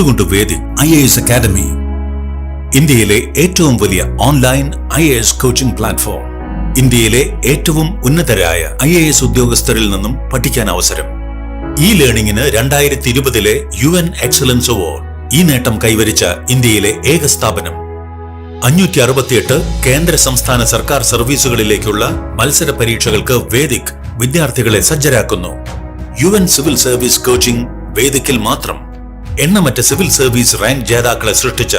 എന്തുകൊണ്ട് Vedic IAS academy? ഇന്ത്യയിലെ ഏറ്റവും വലിയ ഓൺലൈൻ IAS കോച്ചിംഗ് പ്ലാറ്റ്ഫോം. ഇന്ത്യയിലെ ഏറ്റവും ഉന്നതരായ IAS ഉദ്യോഗസ്ഥരിൽ നിന്നും പഠിക്കാൻ അവസരം. ഈ ലേണിംഗിന് 2020 UN എക്സലൻസ് അവാർഡ്. ഈ നേട്ടം കൈവരിച്ച ഇന്ത്യയിലെ ഏക സ്ഥാപനം. 568 കേന്ദ്ര സംസ്ഥാന സർക്കാർ സർവീസുകളിലേക്കുള്ള മത്സര പരീക്ഷകൾക്ക് വേദിക് വിദ്യാർത്ഥികളെ സജ്ജരാക്കുന്നു. UN സിവിൽ സർവീസ് കോച്ചിംഗ് വേദിക്കിൽ മാത്രം. എണ്ണമറ്റ സിവിൽ സർവീസ് റാങ്ക് ജേതാക്കളെ സൃഷ്ടിച്ച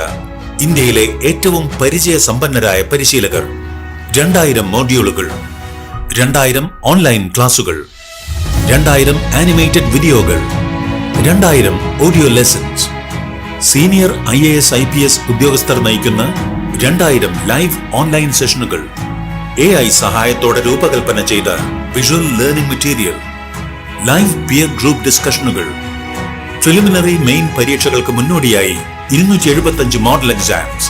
ഇന്ത്യയിലെ ഏറ്റവും പരിചയസമ്പന്നരായ പരിശീലകർ. 2000 മോഡ്യൂളുകൾ, 2000 ഓൺലൈൻ ക്ലാസുകൾ, 2000 ആനിമേറ്റഡ് വീഡിയോകൾ, 2000 audio lessons. Senior IAS IPS ഉദ്യോഗസ്ഥർ നയിക്കുന്ന 2000 ലൈവ് ഓൺലൈൻ സെഷനുകൾ. AI സഹായത്തോടെ രൂപകൽപ്പന ചെയ്ത visual learning material. Live peer group ഡിസ്കഷനുകൾ. പ്രിലിമിനറി മെയിൻ പരീക്ഷകൾക്ക് മുന്നോടിയായി 275 മോഡൽ എക്സാംസ്.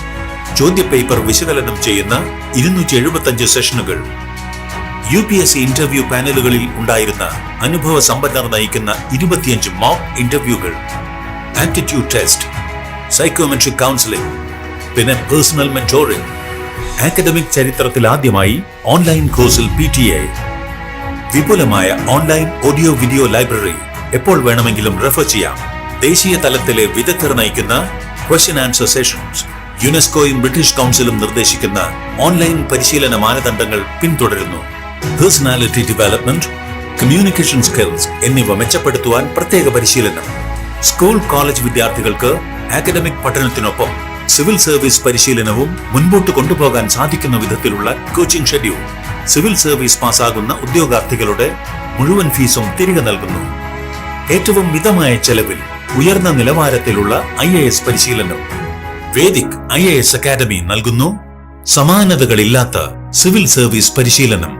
ചോദ്യപേപ്പർ വിശകലനം ചെയ്യുന്ന 275 സെഷനുകൾ. UPSC ഇന്റർവ്യൂ പാനലുകളിൽ ഉണ്ടായിരുന്ന അനുഭവ സമ്പന്നർ നയിക്കുന്ന 25 മോക്ക് ഇന്റർവ്യൂകൾ. ആപ്റ്റിറ്റ്യൂഡ് ടെസ്റ്റ്, സൈക്കോമെട്രിക് കൗൺസിലിംഗ്, പിന്നെ പേഴ്സണൽ മെന്റോറിംഗ്. അക്കാദമിക് ചരിത്രത്തിൽ ആദ്യമായി ഓൺലൈൻ കോഴ്സിൽ PTA. വിപുലമായ ഓൺലൈൻ ഓഡിയോ വീഡിയോ ലൈബ്രറി. എപ്പോൾ വേണമെങ്കിലും റെഫർ ചെയ്യാം. ദേശീയ തലത്തിലെ വിദഗ്ധർ നയിക്കുന്ന ക്വസ്റ്റ്യൻ ആൻസർ സെഷൻസ്. യുനെസ്കോയും ബ്രിട്ടീഷ് കൗൺസിലും നിർദ്ദേശിക്കുന്ന ഓൺലൈൻ പരിശീലന മാനദണ്ഡങ്ങൾ പിന്തുടരുന്നു. പേഴ്സണാലിറ്റി ഡെവലപ്മെന്റ്, കമ്മ്യൂണിക്കേഷൻ സ്കിൽസ് എന്നിവ മെച്ചപ്പെടുത്തുവാൻ പ്രത്യേക പരിശീലനം. സ്കൂൾ കോളേജ് വിദ്യാർത്ഥികൾക്ക് അക്കാദമിക് പഠനത്തിനൊപ്പം സിവിൽ സർവീസ് പരിശീലനവും മുൻപോട്ട് കൊണ്ടുപോകാൻ സാധിക്കുന്ന വിധത്തിലുള്ള കോച്ചിംഗ് ഷെഡ്യൂൾ. സിവിൽ സർവീസ് പാസ്സാകുന്ന ഉദ്യോഗാർത്ഥികളുടെ മുഴുവൻ ഫീസും തിരികെ നൽകുന്നു. ഏറ്റവും മിതമായ ചെലവിൽ ഉയർന്ന നിലവാരത്തിലുള്ള IAS പരിശീലനം. വേദിക് IAS അക്കാദമി നൽകുന്നു സമാനതകളില്ലാത്ത സിവിൽ സർവീസ് പരിശീലനം.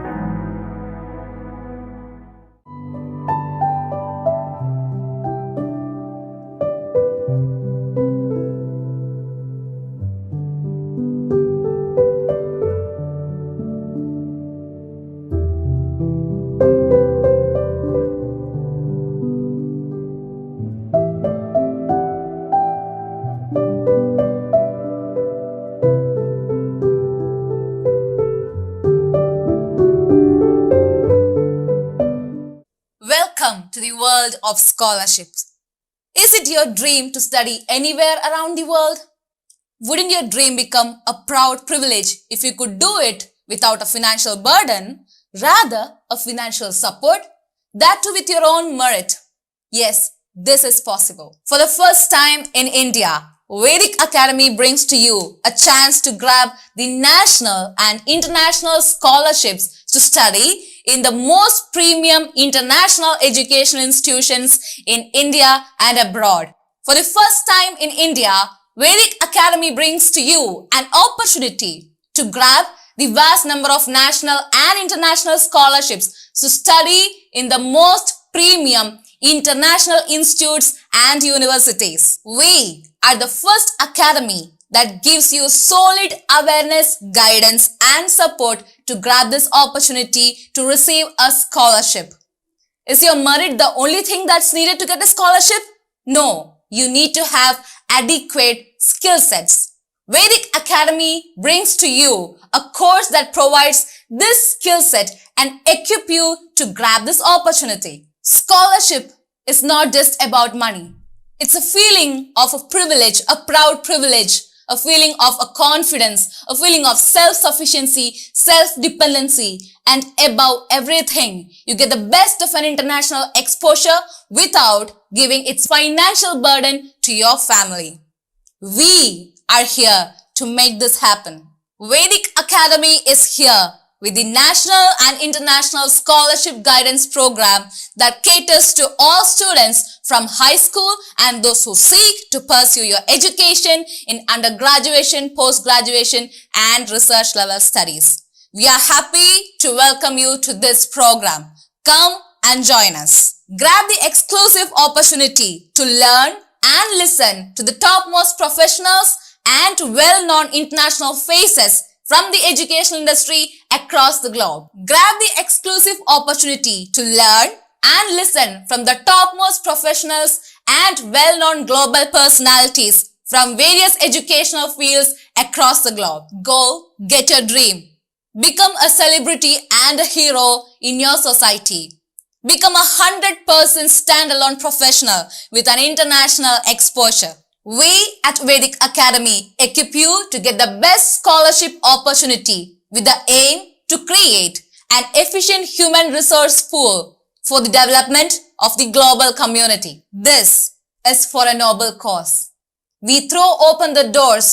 Welcome to the world of scholarships. Is it your dream to study anywhere around the world? Wouldn't your dream become a proud privilege if you could do it without a financial burden, rather a financial support, that too with your own merit? Yes, this is possible. For the first time in India, Vedhik Academy brings to you a chance to grab the national and international scholarships to study in the most premium international education institutions in India and abroad. For the first time in India, Vedhik Academy brings to you an opportunity to grab the vast number of national and international scholarships to study in the most premium international institutes and universities. We are the first academy that gives you solid awareness, guidance and support to grab this opportunity to receive a scholarship. Is your merit the only thing that's needed to get a scholarship? No, you need to have adequate skill sets. Vedhik Academy brings to you a course that provides this skill set and equip you to grab this opportunity. Scholarship is not just about money. It's a feeling of a privilege, a proud privilege, a feeling of a confidence, a feeling of self-sufficiency, self-dependency, and above everything, you get the best of an international exposure without giving its financial burden to your family. We are here to make this happen. Vedhik Academy is here with the national and international scholarship guidance program that caters to all students from high school and those who seek to pursue your education in undergraduation, post-graduation and research level studies. We are happy to welcome you to this program. Come and join us. Grab the exclusive opportunity to learn and listen to the topmost professionals and well-known international faces from the educational industry across the globe. Grab the exclusive opportunity to learn and listen from the topmost professionals and well-known global personalities from various educational fields across the globe. Go get your dream. Become a celebrity and a hero in your society. Become a 100% standalone professional with an international exposure. We at Vedhik Academy equip you to get the best scholarship opportunity with the aim to create an efficient human resource pool for the development of the global community. This is for a noble cause. We throw open the doors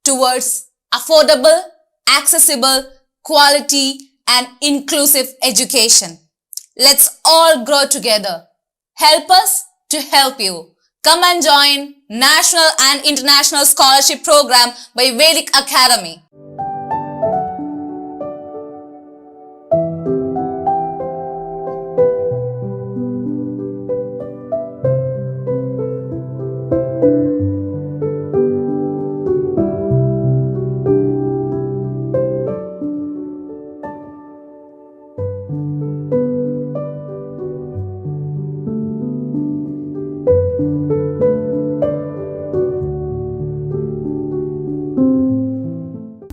towards affordable, accessible, quality and inclusive education. Let's all grow together. Help us to help you. Come and join National and International Scholarship Program by Vedhik Academy.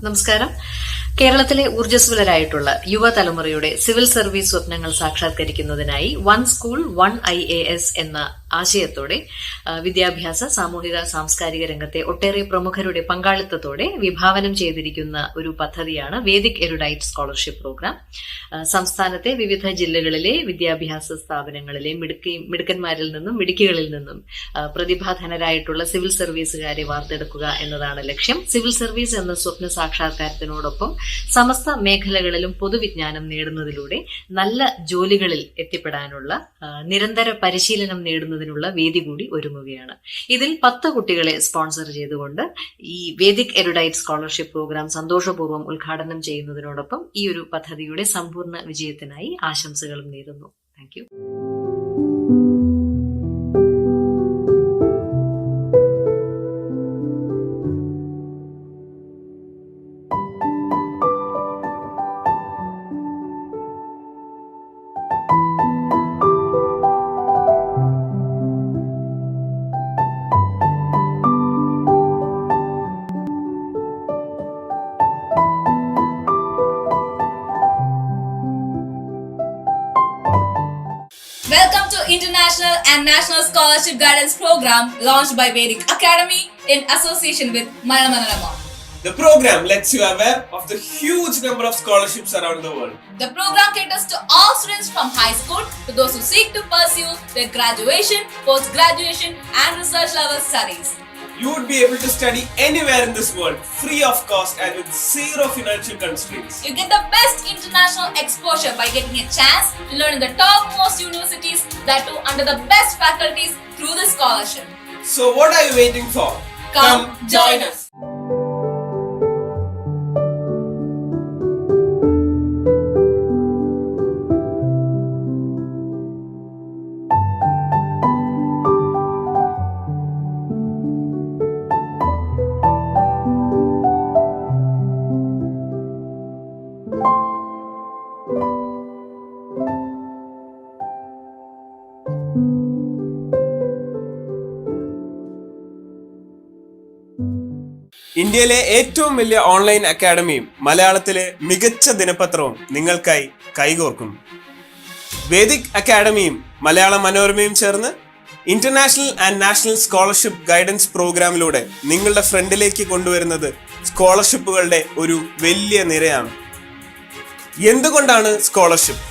നമസ്കാരം. കേരളത്തിലെ ഊർജ്ജസ്വലരായിട്ടുള്ള യുവതലമുറയുടെ civil service സ്വപ്നങ്ങൾ സാക്ഷാത്കരിക്കുന്നതിനായി one school one IAS എന്ന ആശയത്തോടെ വിദ്യാഭ്യാസ, സാമൂഹിക, സാംസ്കാരിക രംഗത്തെ ഒട്ടേറെ പ്രമുഖരുടെ പങ്കാളിത്തത്തോടെ വിഭാവനം ചെയ്തിരിക്കുന്ന ഒരു പദ്ധതിയാണ് വേദിക് എരുഡൈറ്റ് സ്കോളർഷിപ്പ് പ്രോഗ്രാം. സംസ്ഥാനത്തെ വിവിധ ജില്ലകളിലെ വിദ്യാഭ്യാസ സ്ഥാപനങ്ങളിലെ മിടുക്കന്മാരിൽ നിന്നും മിടുക്കികളിൽ നിന്നും പ്രതിഭാധനരായിട്ടുള്ള സിവിൽ സർവീസുകാരെ വാർത്തെടുക്കുക എന്നതാണ് ലക്ഷ്യം. സിവിൽ സർവീസ് എന്ന സ്വപ്ന സാക്ഷാത്കാരത്തിനോടൊപ്പം സമസ്ത മേഖലകളിലും പൊതുവിജ്ഞാനം നേടുന്നതിലൂടെ നല്ല ജോലികളിൽ എത്തിപ്പെടാനുള്ള നിരന്തര പരിശീലനം നേടുന്നതിനുള്ള വേദി കൂടി ഒരുങ്ങുകയാണ്. ഇതിൽ 10 കുട്ടികളെ സ്പോൺസർ ചെയ്തുകൊണ്ട് ഈ വേദിക് എരുഡൈറ്റ് സ്കോളർഷിപ്പ് പ്രോഗ്രാം സന്തോഷപൂർവ്വം ഉദ്ഘാടനം ചെയ്യുന്നതിനോടൊപ്പം ഈ ഒരു പദ്ധതിയുടെ സമ്പൂർണ്ണ വിജയത്തിനായി ആശംസകളും നേരുന്നു. Thank you. Welcome to International and National Scholarship Guidance Program launched by Vedhik Academy in association with Malayala Manorama. The program lets you aware of the huge number of scholarships around the world. The program caters to all students from high school to those who seek to pursue their graduation, post-graduation and research level studies. You would be able to study anywhere in this world, free of cost and with zero financial constraints. You get the best international exposure by getting a chance to learn in the topmost universities, that too under the best faculties through this scholarship. So what are you waiting for? Come join us. ഇന്ത്യയിലെ ഏറ്റവും വലിയ online അക്കാഡമിയും മലയാളത്തിലെ മികച്ച ദിനപത്രവും നിങ്ങൾക്കായി കൈകോർക്കുന്നു. Vedic അക്കാഡമിയും മലയാള മനോരമയും ചേർന്ന് international and national scholarship guidance പ്രോഗ്രാമിലൂടെ നിങ്ങളുടെ ഫ്രണ്ടിലേക്ക് കൊണ്ടുവരുന്നത് സ്കോളർഷിപ്പുകളുടെ ഒരു വലിയ നിരയാണ്. എന്തുകൊണ്ടാണ് സ്കോളർഷിപ്പ്?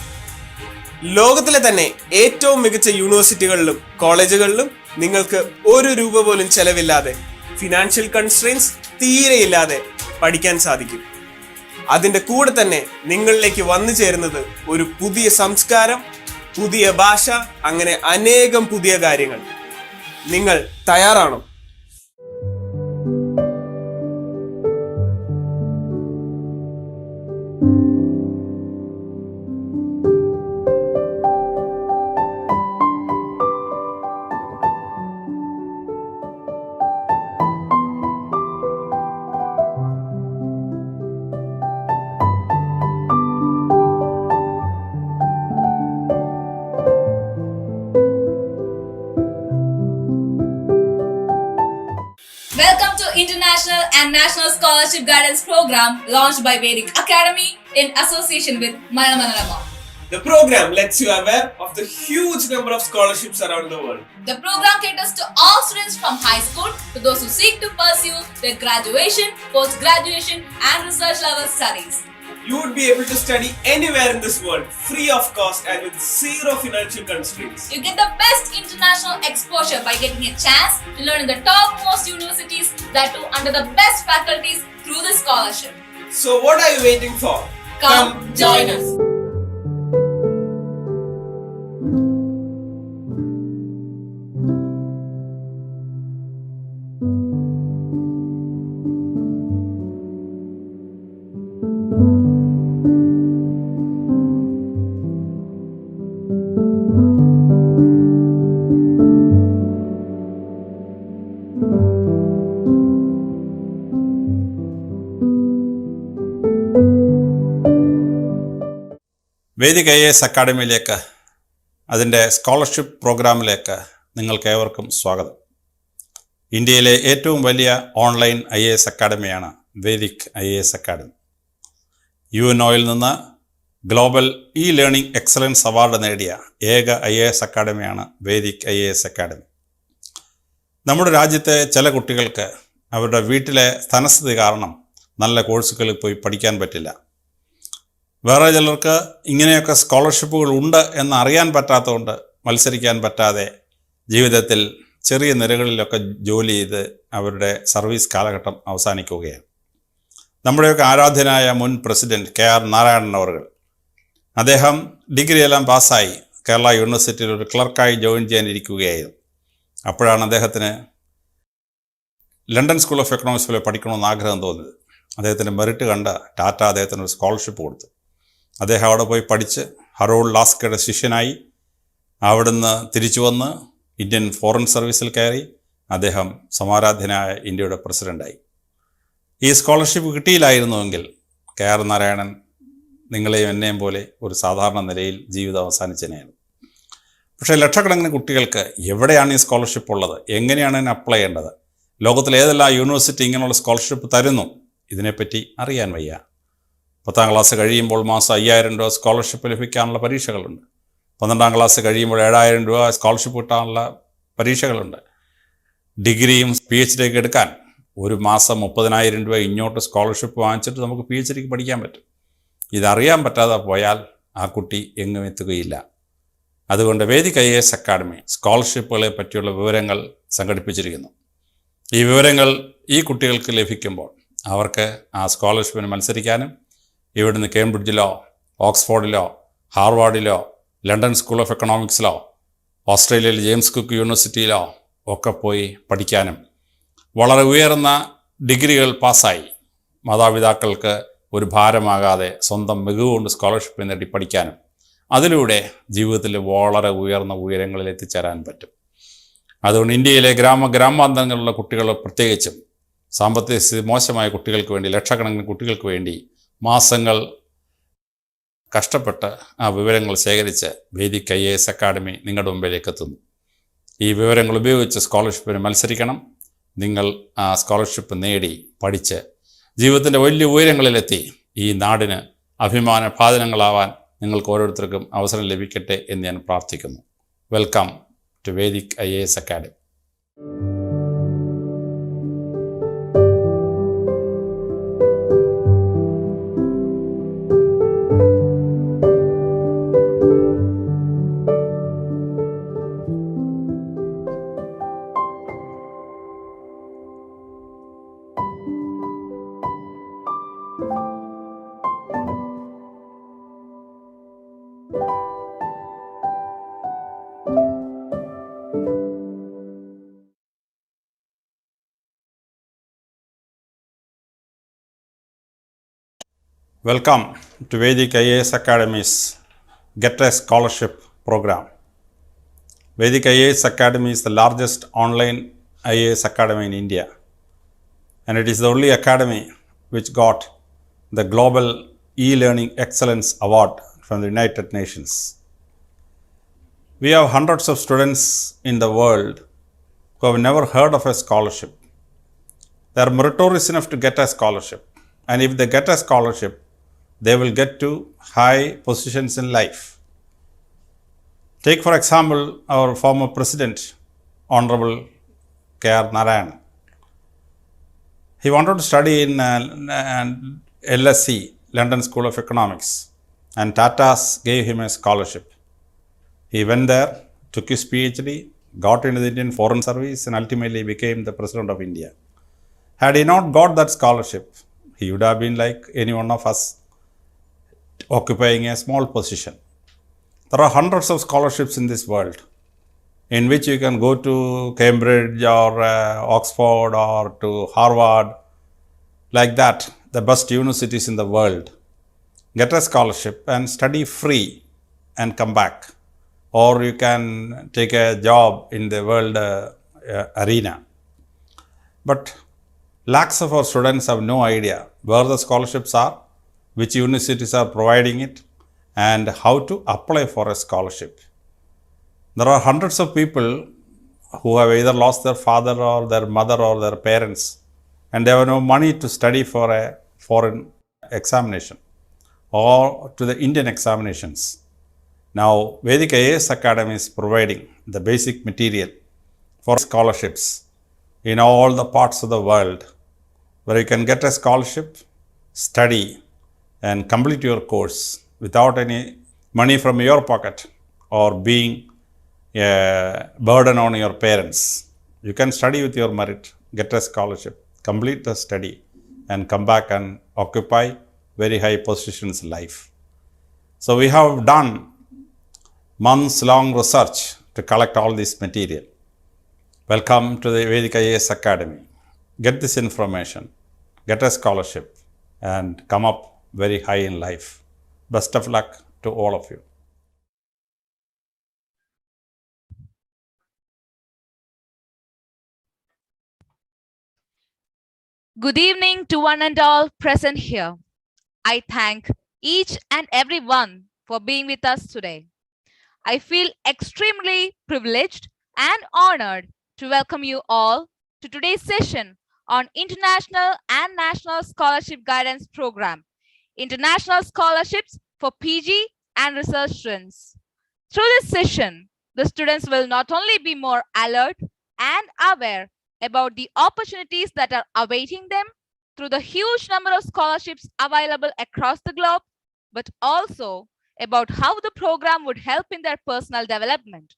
ലോകത്തിലെ തന്നെ ഏറ്റവും മികച്ച യൂണിവേഴ്സിറ്റികളിലും കോളേജുകളിലും നിങ്ങൾക്ക് ₹1 പോലും ചെലവില്ലാതെ, ഫിനാൻഷ്യൽ കൺസ്ട്രെയിൻസ് തീരെയില്ലാതെ പഠിക്കാൻ സാധിക്കും. അതിൻ്റെ കൂടെ തന്നെ നിങ്ങളിലേക്ക് വന്നു ചേരുന്നത് ഒരു പുതിയ സംസ്കാരം, പുതിയ ഭാഷ, അങ്ങനെ അനേകം പുതിയ കാര്യങ്ങൾ. നിങ്ങൾ തയ്യാറാണോ? Welcome to International and National Scholarship Guidance Program launched by Vedhik Academy in association with Malayala Manorama. The program lets you aware of the huge number of scholarships around the world. The program caters to all students from high school to those who seek to pursue their graduation, post-graduation and research level studies. You would be able to study anywhere in this world, free of cost and with zero financial constraints. You get the best international exposure by getting a chance to learn in the topmost universities, that too under the best faculties through the scholarship. So what are you waiting for? Come join us. Vedik IAS അക്കാഡമിയിലേക്ക് അതിൻ്റെ scholarship പ്രോഗ്രാമിലേക്ക് നിങ്ങൾക്കേവർക്കും സ്വാഗതം. ഇന്ത്യയിലെ ഏറ്റവും വലിയ online IAS അക്കാഡമിയാണ് Vedik IAS academy. UNOയിൽ നിന്ന് ഗ്ലോബൽ ലേണിംഗ് എക്സലൻസ് അവാർഡ് നേടിയ ഏക IAS അക്കാഡമിയാണ് വേദിക് IAS അക്കാഡമി. നമ്മുടെ രാജ്യത്തെ ചില കുട്ടികൾക്ക് അവരുടെ വീട്ടിലെ ധനസ്ഥിതി കാരണം നല്ല കോഴ്സുകളിൽ പോയി പഠിക്കാൻ പറ്റില്ല. വേറെ ചിലർക്ക് ഇങ്ങനെയൊക്കെ സ്കോളർഷിപ്പുകൾ ഉണ്ട് എന്ന് അറിയാൻ പറ്റാത്തതുകൊണ്ട് മത്സരിക്കാൻ പറ്റാതെ ജീവിതത്തിൽ ചെറിയ നിരകളിലൊക്കെ ജോലി ചെയ്ത് അവരുടെ സർവീസ് കാലഘട്ടം അവസാനിക്കുകയാണ്. നമ്മുടെയൊക്കെ ആരാധ്യനായ മുൻ പ്രസിഡന്റ് KR നാരായണൻ അവർ, അദ്ദേഹം ഡിഗ്രിയെല്ലാം പാസ്സായി കേരള യൂണിവേഴ്സിറ്റിയിൽ ഒരു ക്ലർക്കായി ജോയിൻ ചെയ്യാനിരിക്കുകയായിരുന്നു. അപ്പോഴാണ് അദ്ദേഹത്തിന് ലണ്ടൻ സ്കൂൾ ഓഫ് എക്കണോമിക്സിൽ പഠിക്കണമെന്ന് ആഗ്രഹം തോന്നിയത്. അദ്ദേഹത്തിൻ്റെ മെറിറ്റ് കണ്ട ടാറ്റ അദ്ദേഹത്തിന് ഒരു സ്കോളർഷിപ്പ് കൊടുത്തു. അദ്ദേഹം അവിടെ പോയി പഠിച്ച് ഹറോൾഡ് ലാസ്കയുടെ ശിഷ്യനായി അവിടുന്ന് തിരിച്ചു വന്ന് ഇന്ത്യൻ ഫോറിൻ സർവീസിൽ കയറി അദ്ദേഹം സമാരാധ്യനായ ഇന്ത്യയുടെ പ്രസിഡൻ്റായി. ഈ സ്കോളർഷിപ്പ് കിട്ടിയില്ലായിരുന്നുവെങ്കിൽ KR നാരായണൻ നിങ്ങളെയും എന്നെയും പോലെ ഒരു സാധാരണ നിലയിൽ ജീവിതം അവസാനിച്ചതിനായിരുന്നു. പക്ഷേ ലക്ഷക്കണക്കിന് കുട്ടികൾക്ക് എവിടെയാണ് ഈ സ്കോളർഷിപ്പ് ഉള്ളത്, എങ്ങനെയാണ് ഇതിന് അപ്ലൈ ചെയ്യേണ്ടത്, ലോകത്തിലെ ഏതെല്ലാം യൂണിവേഴ്സിറ്റി ഇങ്ങനെയുള്ള സ്കോളർഷിപ്പ് തരുന്നു, ഇതിനെപ്പറ്റി അറിയാൻ വയ്യ. 10ാം ക്ലാസ് കഴിയുമ്പോൾ മാസം 5000 രൂപ സ്കോളർഷിപ്പ് ലഭിക്കാനുള്ള പരീക്ഷകളുണ്ട്. 12ാം ക്ലാസ് കഴിയുമ്പോൾ 7000 രൂപ സ്കോളർഷിപ്പ് കിട്ടാനുള്ള പരീക്ഷകളുണ്ട്. ഡിഗ്രിയും PhD ഒക്കെ എടുക്കാൻ ഒരു മാസം 30,000 രൂപ ഇങ്ങോട്ട് സ്കോളർഷിപ്പ് വാങ്ങിച്ചിട്ട് നമുക്ക് PhDക്ക് പഠിക്കാൻ പറ്റും. ഇതറിയാൻ പറ്റാതെ പോയാൽ ആ കുട്ടി എങ്ങും എത്തുകയില്ല. അതുകൊണ്ട് വേദിക് IAS അക്കാഡമി സ്കോളർഷിപ്പുകളെ പറ്റിയുള്ള വിവരങ്ങൾ സംഘടിപ്പിച്ചിരിക്കുന്നു. ഈ വിവരങ്ങൾ ഈ കുട്ടികൾക്ക് ലഭിക്കുമ്പോൾ അവർക്ക് ആ സ്കോളർഷിപ്പിന് മത്സരിക്കാനും ഇവിടുന്ന് കേംബ്രിഡ്ജിലോ ഓക്സ്ഫോർഡിലോ ഹാർവാർഡിലോ ലണ്ടൻ സ്കൂൾ ഓഫ് എക്കണോമിക്സിലോ ഓസ്ട്രേലിയയിൽ ജെയിംസ് കുക്ക് യൂണിവേഴ്സിറ്റിയിലോ ഒക്കെ പോയി പഠിക്കാനും വളരെ ഉയർന്ന ഡിഗ്രികൾ പാസ്സായി മാതാപിതാക്കൾക്ക് ഒരു ഭാരമാകാതെ സ്വന്തം മികവുകൊണ്ട് സ്കോളർഷിപ്പ് നേടി പഠിക്കാനും അതിലൂടെ ജീവിതത്തിൽ വളരെ ഉയർന്ന ഉയരങ്ങളിൽ എത്തിച്ചേരാൻ പറ്റും. അതുകൊണ്ട് ഇന്ത്യയിലെ ഗ്രാമാന്തരങ്ങളിലുള്ള കുട്ടികൾ, പ്രത്യേകിച്ചും സാമ്പത്തിക സ്ഥിതി മോശമായ കുട്ടികൾക്ക് വേണ്ടി, ലക്ഷക്കണക്കിന് കുട്ടികൾക്ക് വേണ്ടി മാസങ്ങൾ കഷ്ടപ്പെട്ട് ആ വിവരങ്ങൾ ശേഖരിച്ച് വേദിക് IAS അക്കാഡമി നിങ്ങളുടെ മുമ്പിലേക്ക് എത്തുന്നു. ഈ വിവരങ്ങൾ ഉപയോഗിച്ച് സ്കോളർഷിപ്പിന് മത്സരിക്കണം. നിങ്ങൾ ആ സ്കോളർഷിപ്പ് നേടി പഠിച്ച് ജീവിതത്തിൻ്റെ വലിയ ഉയരങ്ങളിലെത്തി ഈ നാടിന് അഭിമാനഭാജനങ്ങളാവാൻ നിങ്ങൾക്ക് ഓരോരുത്തർക്കും അവസരം ലഭിക്കട്ടെ എന്ന് ഞാൻ പ്രാർത്ഥിക്കുന്നു. Welcome to Vedhik IAS academy. Welcome to Vedhik IAS Academy's Get a Scholarship program. Vedhik IAS Academy is the largest online IAS academy in India, and it is the only academy which got the Global E-Learning Excellence Award from the United Nations. We have hundreds of students in the world who have never heard of a scholarship. they are meritorious enough to get a scholarship. And if they get a scholarship, they will get to high positions in life. Take, for example, our former president, Honorable K.R. Narayan. He wanted to study in LSE, London School of Economics, and Tata's gave him a scholarship. He went there, took his PhD, got into the Indian Foreign Service, and ultimately became the President of India. Had he not got that scholarship, he would have been like any one of us, occupying a small position. There are hundreds of scholarships in this world in which you can go to Cambridge or Oxford or to Harvard, like that, the best universities in the world. Get a scholarship and study free and come back. Or you can take a job in the world arena. But lakhs of our students have no idea where the scholarships are, which universities are providing it, and how to apply for a scholarship. There are hundreds of people who have either lost their father or their mother or their parents, and they have no money to study for a foreign examination or to the Indian examinations. Now, Vedhik IAS Academy is providing the basic material for scholarships in all the parts of the world, where you can get a scholarship, study, and complete your course without any money from your pocket or being a burden on your parents. You can study with your merit, get a scholarship, complete the study, and come back and occupy very high positions in life. So we have done months-long research to collect all this material. Welcome to the Vedhik IAS Academy. Get this information, get a scholarship, and come up very high in life. Best of luck to all of you. Good evening to one and all present here. I thank each and every one for being with us today. I feel extremely privileged and honored to welcome you all to today's session on International and National Scholarship Guidance Program, International Scholarships for PG and Research Students. Through this session, the students will not only be more alert and aware about the opportunities that are awaiting them through the huge number of scholarships available across the globe, but also about how the program would help in their personal development.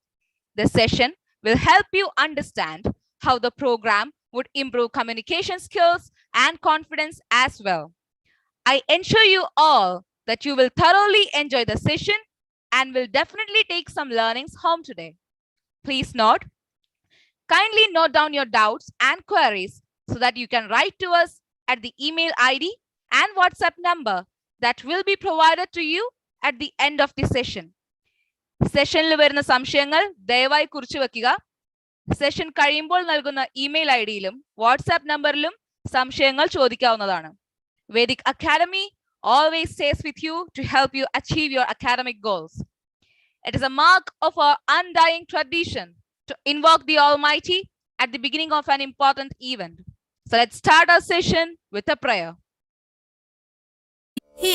This session will help you understand how the program would improve communication skills and confidence as well. I ensure you all that you will thoroughly enjoy the session and will definitely take some learnings home today. Please note, kindly note down your doubts and queries so that you can write to us at the email ID and WhatsApp number that will be provided to you at the end of the session. സെഷനിൽ വരുന്ന സംശയങ്ങൾ ദയവായി കുറിച്ചു വെക്കുക. Session കഴിയുമ്പോൾ നൽകുന്ന email ഐഡിയിലും WhatsApp നമ്പറിലും സംശയങ്ങൾ ചോദിക്കാവുന്നതാണ്. Vedhik Academy always stays with you to help you achieve your academic goals. It is a mark of our undying tradition to invoke the Almighty at the beginning of an important event. So let's start our session with a prayer.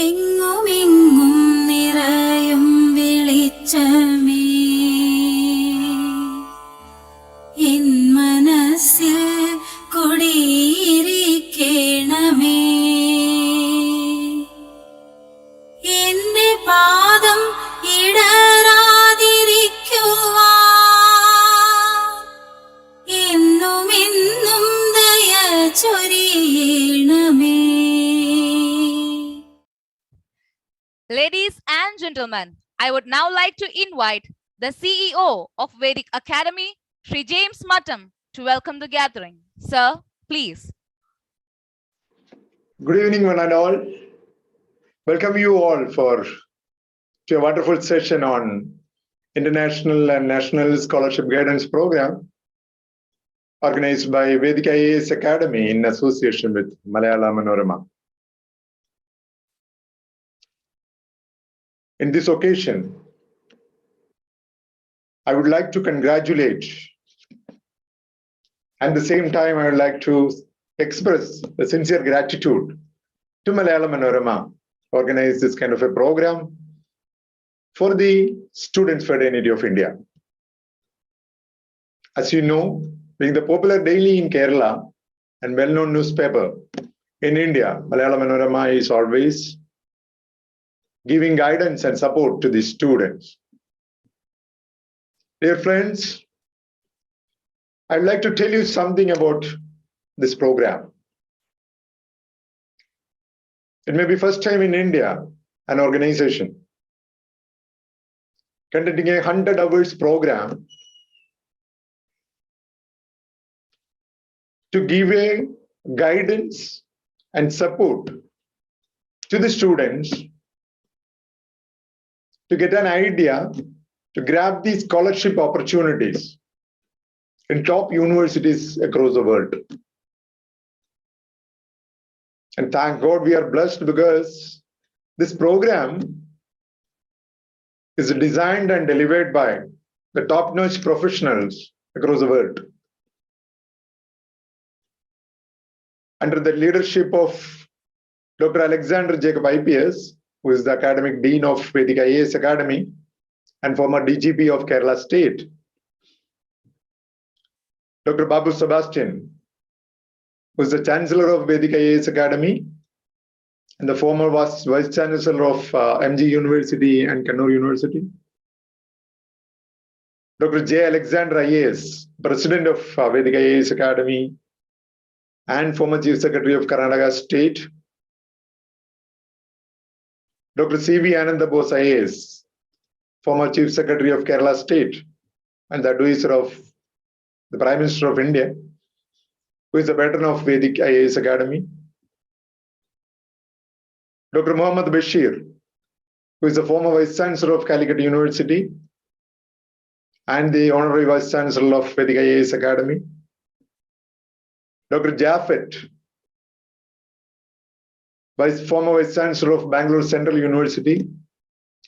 എങ്ങുമെങ്ങും നിറയും വെളിച്ചമേ N മനസ്സിൽ കുടിയിരിക്കണമേ എന്റെ പാദം ഇടറാതിരിക്കുവാൻ എന്നുമെന്നും ദയ ചൊരിയണമേ. Ladies and gentlemen, I would now like to invite the CEO of Vedhik Academy, Sri James Mattam, to welcome the gathering. Sir, please. Good evening, one and all. Welcome you all to a wonderful session on International and National Scholarship Guidance Program organized by Vedhik IAS Academy in association with Malayala Manorama. In this occasion, I would like to congratulate, at the same time I would like to express a sincere gratitude to Malayala Manorama organize this kind of a program for the Students' Fraternity of India. As you know, being the popular daily in Kerala and well-known newspaper in India, Malayala Manorama is always giving guidance and support to the students. Dear friends, I'd like to tell you something about this program. It may be first time in India, an organization conducting a 100 hours program to give a guidance and support to the students to get an idea to grab these scholarship opportunities in top universities across the world. And thank God we are blessed because this program is designed and delivered by the top-notch professionals across the world. Under the leadership of Dr. Alexander Jacob IPS, who is the Academic Dean of Vedhik IAS Academy and former DGP of Kerala State. Dr. Babu Sebastian, who is the Chancellor of Vedhik IAS Academy and the former Vice Chancellor of MG University and Kannur University. Dr. J. Alexander IAS, President of Vedhik IAS Academy and former Chief Secretary of Karnataka State. Dr. C.V. Ananda Bose IAS, former Chief Secretary of Kerala State and the advisor of the Prime Minister of India, who is a veteran of Vedhik IAS Academy. Dr. Muhammad Bashir, who is the former Vice Chancellor of Calicut University and the Honorary Vice Chancellor of Vedhik IAS Academy. Dr. Jaffet, former Vice Chancellor of Bangalore Central University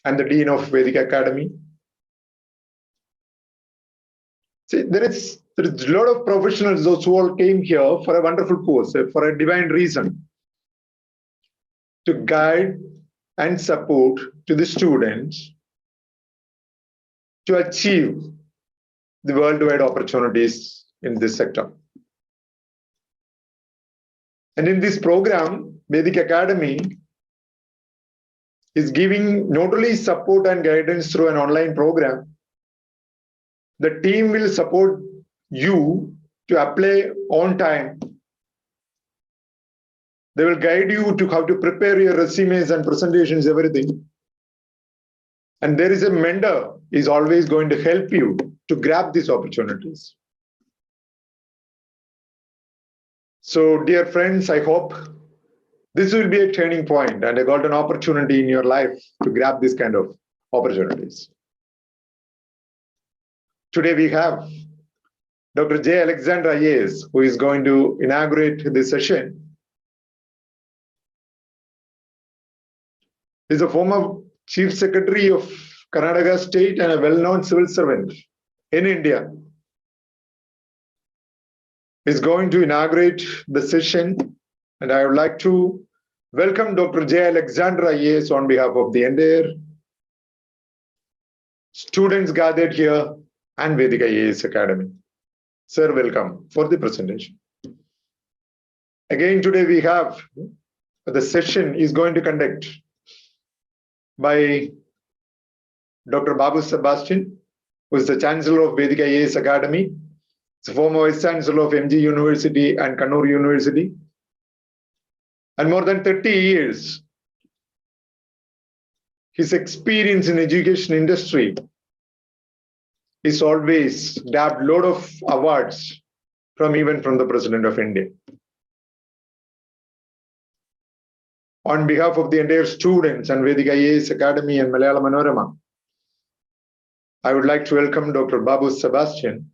and the Dean of Vedhik Academy. See, there is a lot of professionals, those who all came here for a wonderful cause, for a divine reason, to guide and support to the students to achieve the worldwide opportunities in this sector. And in this program, Vedhik Academy is giving not only support and guidance through an online program, the team will support you to apply on time. They will guide you to how to prepare your resumes and presentations, everything. And there is a mentor who is always going to help you to grab these opportunities. So, dear friends, I hope this will be a turning point and a golden opportunity in your life to grab this kind of opportunities. Today we have Dr. J. Alexander IAS, who is going to inaugurate this session. He is a former Chief Secretary of Karnataka State and a well-known civil servant in India. He is going to inaugurate the session, and I would like to welcome Dr. J. Alexander IAS on behalf of the entire students gathered here and Vedhik IAS Academy. Sir, welcome for the presentation. Again, today we have the session is going to conduct by Dr. Babu Sebastian, who is the Chancellor of Vedhik IAS Academy, the former Vice Chancellor of MG University and Kannur University, and more than 30 years. His experience in education industry is always grabbed a lot of awards from even from the President of India. On behalf of the entire students and Vedhik IAS Academy and Malayala Manorama, I would like to welcome Dr. Babu Sebastian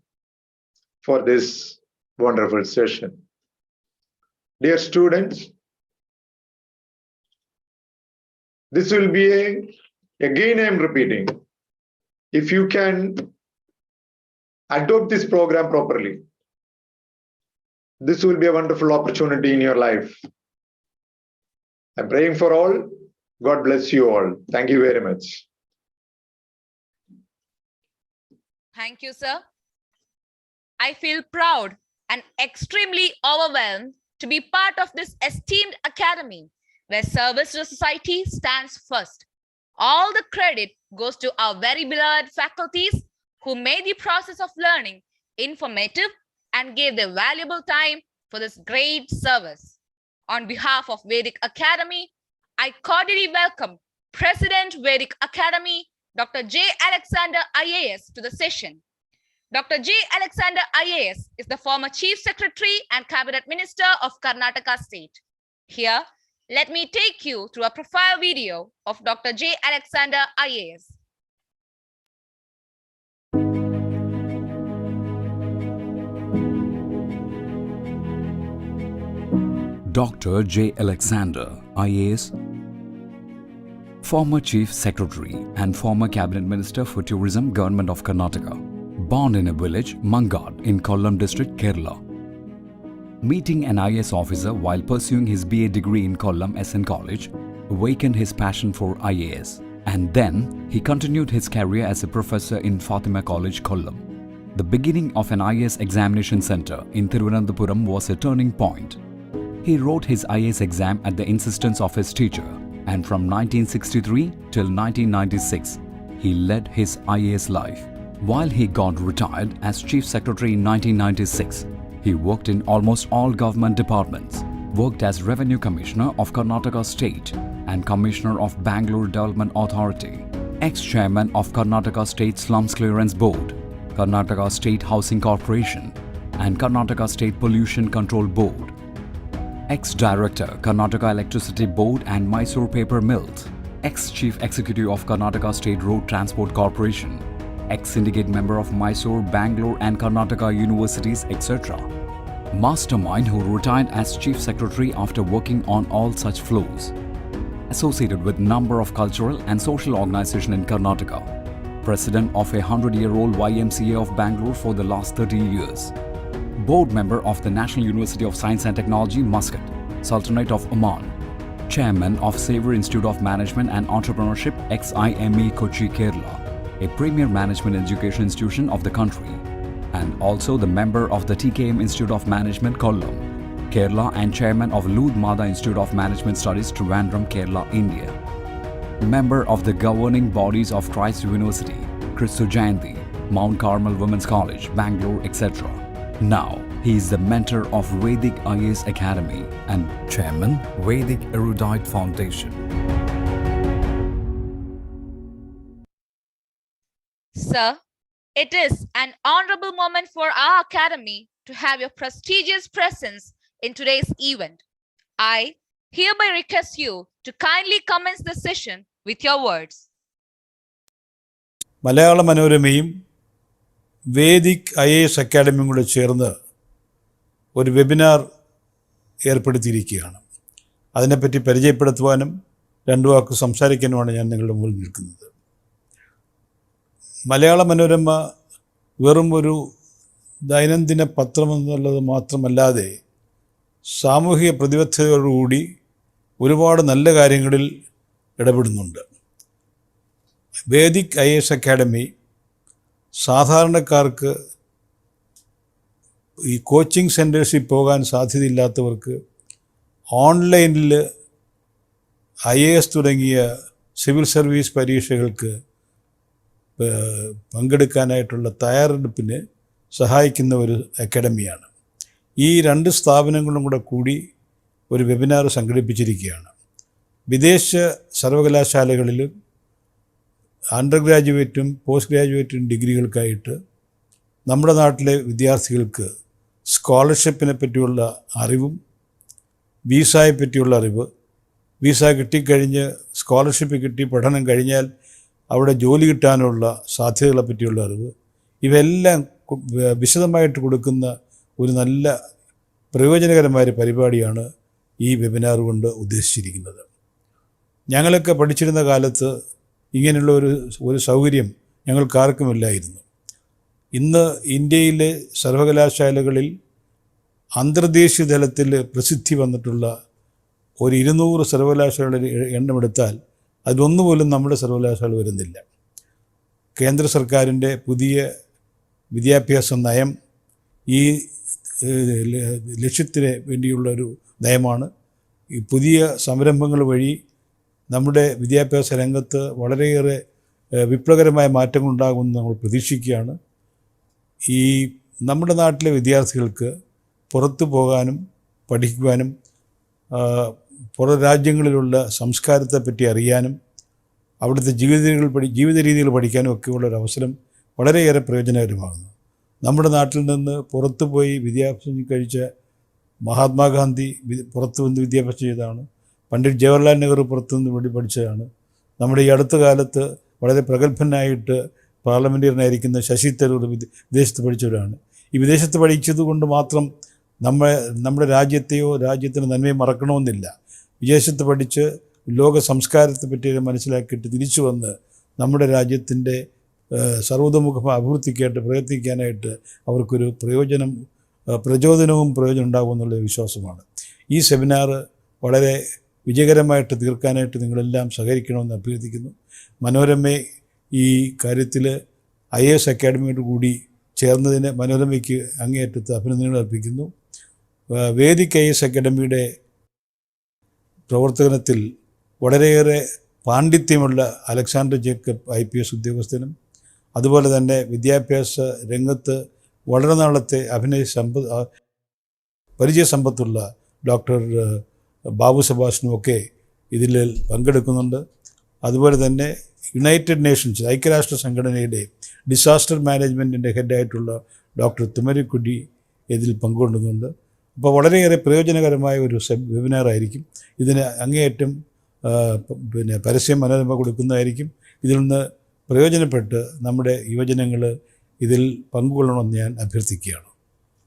for this wonderful session. Dear students, this will be again I'm repeating, if you can adopt this program properly, this will be a wonderful opportunity in your life. I'm praying for all. God bless you all. Thank you very much. Thank you, sir. I feel proud and extremely overwhelmed to be part of this esteemed academy where service to society stands first. All the credit goes to our very beloved faculties who made the process of learning informative and gave their valuable time for this great service. On behalf of Vedhik Academy, I cordially welcome President Vedhik Academy, Dr. J. Alexander IAS, to the session. Dr. J. Alexander IAS is the former Chief Secretary and Cabinet Minister of Karnataka State. Here, let me take you through a profile video of Dr. J. Alexander IAS. Dr. J. Alexander, IAS, former Chief Secretary and former Cabinet Minister for Tourism, Government of Karnataka. Born in a village, Mangad, in Kollam district, Kerala. Meeting an IAS officer while pursuing his BA degree in Kollam SN College awakened his passion for IAS, and then he continued his career as a professor in Fatima College, Kollam. The beginning of an IAS examination center in Thiruvananthapuram was a turning point. He wrote his IAS exam at the insistence of his teacher, and from 1963 till 1996, he led his IAS life. While he got retired as Chief Secretary in 1996, he worked in almost all government departments, worked as Revenue Commissioner of Karnataka State and Commissioner of Bangalore Development Authority, ex-chairman of Karnataka State Slums Clearance Board, Karnataka State Housing Corporation, and Karnataka State Pollution Control Board, ex-director Karnataka Electricity Board and Mysore Paper Mills, ex-chief executive of Karnataka State Road Transport Corporation, ex-syndicate member of Mysore, Bangalore and Karnataka universities, etc. Mastermind who retired as chief secretary after working on all such flows. Associated with number of cultural and social organizations in Karnataka. President of a 100-year-old YMCA of Bangalore for the last 30 years. Board member of the National University of Science and Technology, Muscat, Sultanate of Oman. Chairman of Saver Institute of Management and Entrepreneurship, XIME, Kochi, Kerala, a premier management education institution of the country, and also the member of the TKM Institute of Management, Kollam, Kerala, and chairman of Lood Mada Institute of Management Studies, Trivandrum, Kerala, India. Member of the governing bodies of Christ University, Christu Jayanti, Mount Carmel Women's College, Bangalore, etc. Now, he is the mentor of Vedhik IAS Academy and chairman, Vedhik Erudite Foundation. Sir, it is an honorable moment for our academy to have your prestigious presence in today's event. I hereby request you to kindly commence the session with your words. Malayala Manoramയും Vedik IAS അക്കാഡമിയും കൂടെ ചേർന്ന് ഒരു webinar ഏർപ്പെടുത്തിയിരിക്കുകയാണ്. അതിനെപ്പറ്റി പരിചയപ്പെടുത്തുവാനും രണ്ടു വാക്ക് സംസാരിക്കാനുമാണ് ഞാൻ നിങ്ങളുടെ മുന്നിൽ നിൽക്കുന്നത്. മലയാള മനോരമ വെറും ഒരു ദൈനംദിന പത്രമെന്നുള്ളത് മാത്രമല്ലാതെ സാമൂഹിക പ്രതിബദ്ധതയോടുകൂടി ഒരുപാട് നല്ല കാര്യങ്ങളിൽ ഇടപെടുന്നുണ്ട്. വേദിക് IAS അക്കാഡമി സാധാരണക്കാർക്ക് ഈ കോച്ചിങ് സെൻറ്റേഴ്സിൽ പോകാൻ സാധ്യതയില്ലാത്തവർക്ക് ഓൺലൈനിൽ IAS തുടങ്ങിയ സിവിൽ സർവീസ് പരീക്ഷകൾക്ക് പങ്കെടുക്കാനായിട്ടുള്ള തയ്യാറെടുപ്പിന് സഹായിക്കുന്ന ഒരു അക്കാഡമിയാണ്. ഈ രണ്ട് സ്ഥാപനങ്ങളും കൂടി ഒരു വെബിനാർ സംഘടിപ്പിച്ചിരിക്കുകയാണ്. വിദേശ സർവകലാശാലകളിലും അണ്ടർ ഗ്രാജുവേറ്റും പോസ്റ്റ് ഗ്രാജുവേറ്റും ഡിഗ്രികൾക്കായിട്ട് നമ്മുടെ നാട്ടിലെ വിദ്യാർത്ഥികൾക്ക് സ്കോളർഷിപ്പിനെ പറ്റിയുള്ള അറിവും വീസയെ പറ്റിയുള്ള അറിവ്, വീസ കിട്ടിക്കഴിഞ്ഞ് സ്കോളർഷിപ്പ് കിട്ടി പഠനം കഴിഞ്ഞാൽ അവിടെ ജോലി കിട്ടാനുള്ള സാധ്യതകളെ പറ്റിയുള്ള അറിവ്, ഇവയെല്ലാം വിശദമായിട്ട് കൊടുക്കുന്ന ഒരു നല്ല പ്രയോജനകരമായ പരിപാടിയാണ് ഈ വെബിനാർ കൊണ്ട് ഉദ്ദേശിച്ചിരിക്കുന്നത്. ഞങ്ങളൊക്കെ പഠിച്ചിരുന്ന കാലത്ത് ഇങ്ങനെയുള്ള ഒരു സൗകര്യം ഞങ്ങൾക്കാർക്കുമില്ലായിരുന്നു. ഇന്ന് ഇന്ത്യയിലെ സർവകലാശാലകളിൽ അന്തർദേശീയ തലത്തിൽ പ്രസിദ്ധി വന്നിട്ടുള്ള ഒരു 200 സർവകലാശാലയുടെ എണ്ണമെടുത്താൽ അതിലൊന്നുപോലും നമ്മുടെ സർവകലാശാല വരുന്നില്ല. കേന്ദ്ര സർക്കാരിൻ്റെ പുതിയ വിദ്യാഭ്യാസ നയം ഈ ലക്ഷ്യത്തിന് വേണ്ടിയുള്ളൊരു നയമാണ്. ഈ പുതിയ സംരംഭങ്ങൾ വഴി നമ്മുടെ വിദ്യാഭ്യാസ രംഗത്ത് വളരെയേറെ വിപ്ലവകരമായ മാറ്റങ്ങളുണ്ടാകുമെന്ന് നമ്മൾ പ്രതീക്ഷിക്കുകയാണ്. ഈ നമ്മുടെ നാട്ടിലെ വിദ്യാർത്ഥികൾക്ക് പുറത്തു പോകാനും പഠിക്കുവാനും പുറം രാജ്യങ്ങളിലുള്ള സംസ്കാരത്തെപ്പറ്റി അറിയാനും അവിടുത്തെ ജീവിത രീതികൾ പഠിക്കാനും ഒക്കെയുള്ളൊരവസരം വളരെയേറെ പ്രയോജനകരമാകുന്നു. നമ്മുടെ നാട്ടിൽ നിന്ന് പുറത്തു പോയി വിദ്യാഭ്യാസം കഴിച്ച മഹാത്മാഗാന്ധി പുറത്തു വന്ന് വിദ്യാഭ്യാസം ചെയ്തതാണ്. പണ്ഡിറ്റ് ജവഹർലാൽ നെഹ്റു പുറത്തു നിന്ന് വേണ്ടി പഠിച്ചതാണ്. നമ്മുടെ ഈ അടുത്ത കാലത്ത് വളരെ പ്രഗത്ഭനായിട്ട് പാർലമെൻറ്റേറിയനായിരിക്കുന്ന ശശി തരൂർ വിദേശത്ത് പഠിച്ചവരാണ്. ഈ വിദേശത്ത് പഠിച്ചതുകൊണ്ട് മാത്രം നമ്മുടെ രാജ്യത്തെയോ രാജ്യത്തിൻ്റെ നന്മയെ മറക്കണമെന്നില്ല. വിദേശത്ത് പഠിച്ച് ലോക സംസ്കാരത്തെ പറ്റി മനസ്സിലാക്കിയിട്ട് തിരിച്ചു വന്ന് നമ്മുടെ രാജ്യത്തിൻ്റെ സർവ്വതോമുഖ അഭിവൃദ്ധിക്കായിട്ട് പ്രയത്നിക്കാനായിട്ട് അവർക്കൊരു പ്രചോദനവും പ്രയോജനം ഉണ്ടാകുമെന്നുള്ള വിശ്വാസമാണ്. ഈ സെമിനാർ വളരെ വിജയകരമായിട്ട് തീർക്കാനായിട്ട് നിങ്ങളെല്ലാം സഹകരിക്കണമെന്ന് അഭ്യർത്ഥിക്കുന്നു. മനോരമയെ ഈ കാര്യത്തിൽ IAS അക്കാഡമിയോട് കൂടി ചേർന്നതിന് മനോരമയ്ക്ക് അങ്ങേയറ്റത്ത് അഭിനന്ദനങ്ങൾ അർപ്പിക്കുന്നു. വേദിക് IAS അക്കാഡമിയുടെ പ്രവർത്തനത്തിൽ വളരെയേറെ പാണ്ഡിത്യമുള്ള അലക്സാണ്ടർ ജേക്കബ് IPS ഉദ്യോഗസ്ഥനും അതുപോലെ തന്നെ വിദ്യാഭ്യാസ രംഗത്ത് വളരെ നാളത്തെ പരിചയസമ്പത്തുള്ള ഡോക്ടർ ബാബു സെബാസ്റ്റ്യനും ഒക്കെ ഇതിൽ പങ്കെടുക്കുന്നുണ്ട്. അതുപോലെ തന്നെ യുണൈറ്റഡ് നേഷൻസ് ഐക്യരാഷ്ട്ര സംഘടനയുടെ ഡിസാസ്റ്റർ മാനേജ്മെൻറ്റിൻ്റെ ഹെഡായിട്ടുള്ള ഡോക്ടർ തുമരിക്കുടി ഇതിൽ പങ്കുകൊള്ളുന്നുണ്ട്. അപ്പോൾ വളരെയേറെ പ്രയോജനകരമായ ഒരു വെബിനാറായിരിക്കും. ഇതിന് അങ്ങേയറ്റം പരസ്യം മനോരമ കൊടുക്കുന്നതായിരിക്കും. ഇതിൽ നിന്ന് പ്രയോജനപ്പെട്ട് നമ്മുടെ യുവജനങ്ങൾ ഇതിൽ പങ്കുകൊള്ളണമെന്ന് ഞാൻ അഭ്യർത്ഥിക്കുകയാണ്.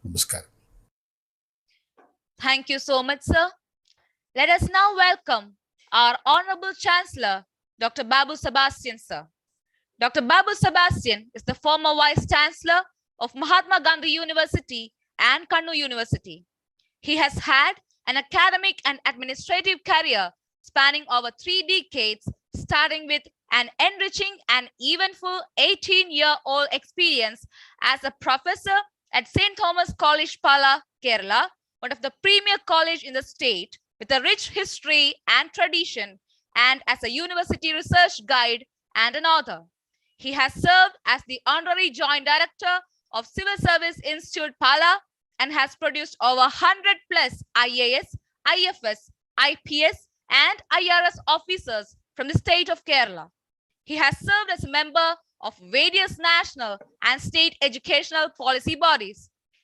നമസ്കാരം. Thank you so much, sir. Let us now welcome our Honorable Chancellor, Dr. Babu Sebastian, sir. Dr. Babu Sebastian is the former Vice Chancellor of Mahatma Gandhi University and Kannur University. He has had an academic and administrative career spanning over 3 decades, starting with an enriching and eventful 18-year-old experience as a professor at St. Thomas College, Pala, Kerala, one of the premier college in the state with a rich history and tradition, and as a university research guide and an author. He has served as the Honorary Joint Director of Civil Service Institute, Pala, and has produced over 100 plus IAS, IFS, IPS, and IRS officers from the state of Kerala. He has served as a member of various national and state educational policy bodies.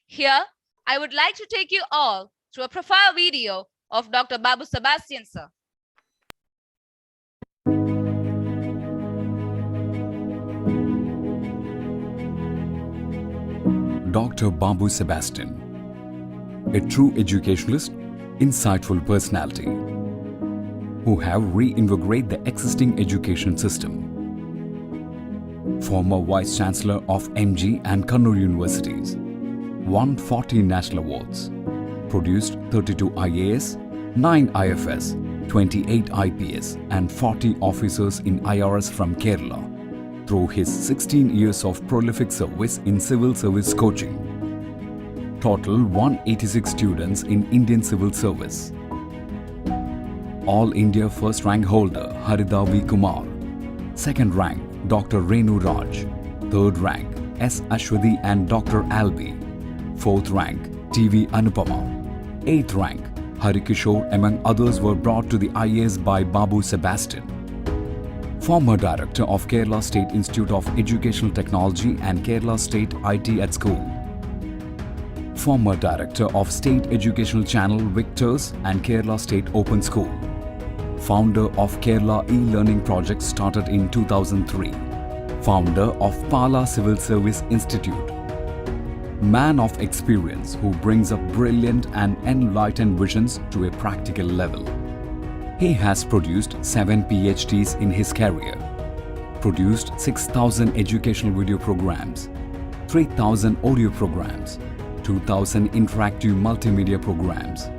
Here, I would like to take you all through a profile video of Dr. Babu Sebastian, sir. Dr. Babu Sebastian, a true educationalist, insightful personality, who have reinvigorated the existing education system. Former Vice Chancellor of MG and Kannur Universities, won 14 national awards, produced 32 IAS, 9 IFS, 28 IPS and 40 officers in IRS from Kerala through his 16 years of prolific service in civil service coaching. Total 186 students in Indian civil service. All India first rank holder Harida V. Kumar. Second rank Dr. Renu Raj. Third rank S. Ashwati and Dr. Albi. Fourth rank TV Anupama. Eighth rank Harikishore among others were brought to the IAS by Babu Sebastian. Former Director of Kerala State Institute of Educational Technology and Kerala State IT at School. Former Director of State Educational Channel Victors and Kerala State Open School. Founder of Kerala e-learning project started in 2003. Founder of Pala Civil Service Institute. Man of experience who brings up brilliant and enlightened visions to a practical level. He has produced 7 PhDs in his career, produced 6,000 educational video programs, 3,000 audio programs, 2,000 interactive multimedia programs.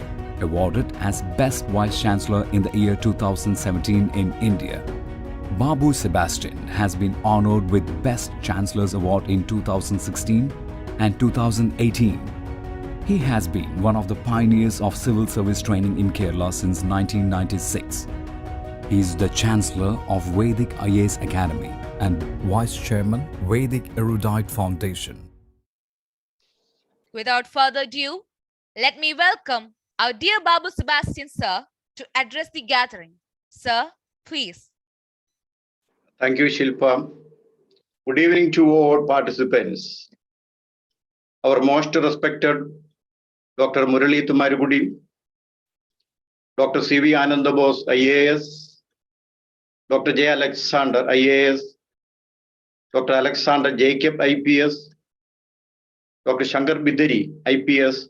Awarded as Best Vice Chancellor in the year 2017 in India. Babu Sebastian has been honored with Best Chancellor's Award in 2016 and 2018. He has been one of the pioneers of civil service training in Kerala since 1996. He is the Chancellor of Vedhik IAS Academy and Vice Chairman, Vedhik Erudite Foundation. Without further ado, let me welcome our dear Babu Sebastian sir to address the gathering. Sir, please. Thank you, Shilpa. Good evening to all participants. Our most respected Dr. Murali Tumaripudi, Dr. C.V. Anandabose, IAS, Dr. J. Alexander, IAS, Dr. Alexander Jacob, IPS, Dr. Shankar Bidari, IPS,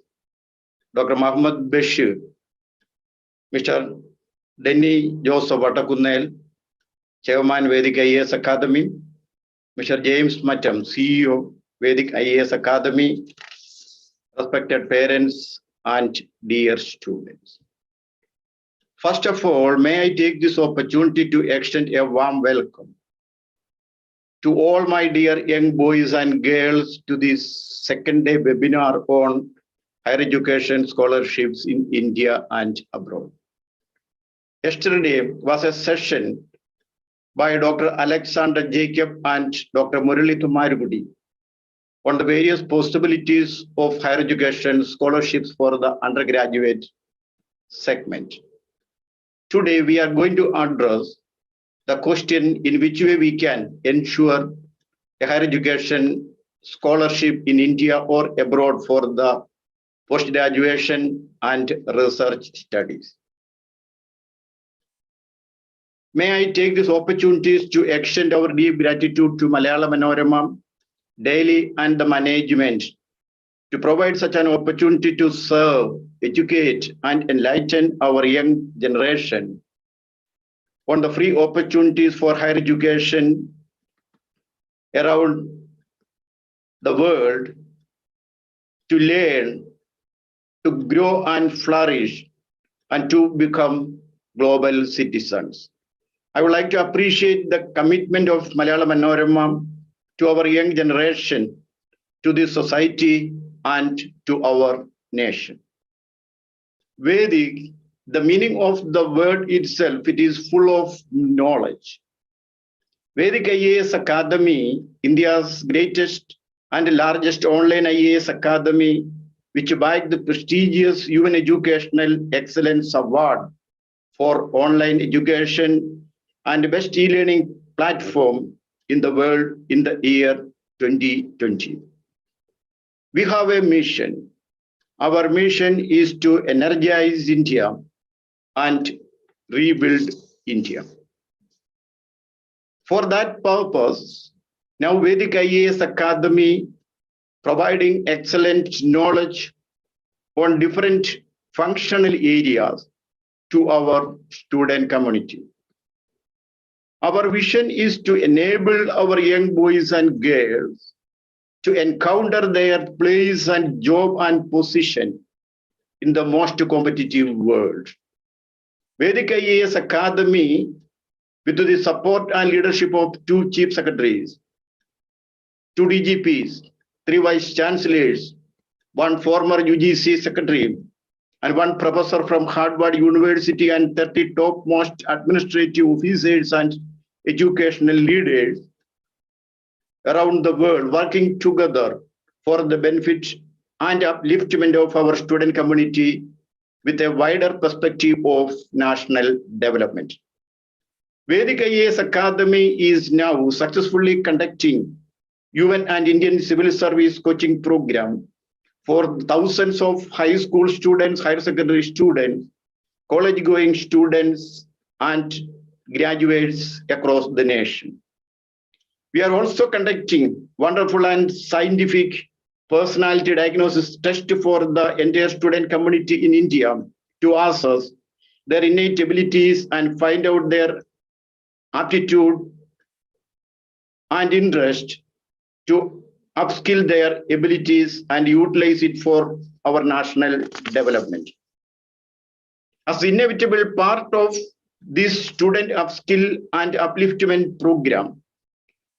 Dr. Muhammad Bashir, Mr. Denny Joseph Vatakunel, Chairman Vedhik IAS Academy, Mr. James Mattam, CEO, Vedhik IAS Academy, respected parents and dear students. First of all, may I take this opportunity to extend a warm welcome to all my dear young boys and girls to this second day webinar on higher education scholarships in India and abroad. Yesterday was a session by Dr. Alexander Jacob and Dr. Murali Tumaripudi on the various possibilities of higher education scholarships for the undergraduate segment. Today, we are going to address the question in which way we can ensure a higher education scholarship in India or abroad for the post-graduation and research studies. May I take this opportunity to extend our deep gratitude to Malayala Manorama, Daily and the management to provide such an opportunity to serve, educate and enlighten our young generation on the free opportunities for higher education around the world to learn, to grow and flourish and to become global citizens. I would like to appreciate the commitment of Malayala Manorama to our young generation, to this society and to our nation. Vedhik, the meaning of the word itself, it is full of knowledge. Vedhik IAS Academy, India's greatest and largest online IAS academy, which bagged the prestigious UN Educational Excellence Award for online education and best e-learning platform in the world in the year 2020. We have a mission. Our mission is to energize India and rebuild India. For that purpose, now Vedhik IAS Academy providing excellent knowledge on different functional areas to our student community. Our vision is to enable our young boys and girls to encounter their place and job and position in the most competitive world. Vedhik IAS Academy, with the support and leadership of 2 Chief Secretaries, 2 DGPs, 3 Vice Chancellors, 1 former UGC Secretary, and 1 professor from Harvard University and 30 topmost administrative officers and educational leaders around the world working together for the benefit and upliftment of our student community with a wider perspective of national development. Vedhik IAS Academy is now successfully conducting UN and Indian civil service coaching program for thousands of high school students, higher secondary students, college-going students, and graduates across the nation. We are also conducting wonderful and scientific personality diagnosis test for the entire student community in India to assess their innate abilities and find out their aptitude and interest to upskill their abilities and utilize it for our national development. As inevitable part of this student upskill and upliftment program,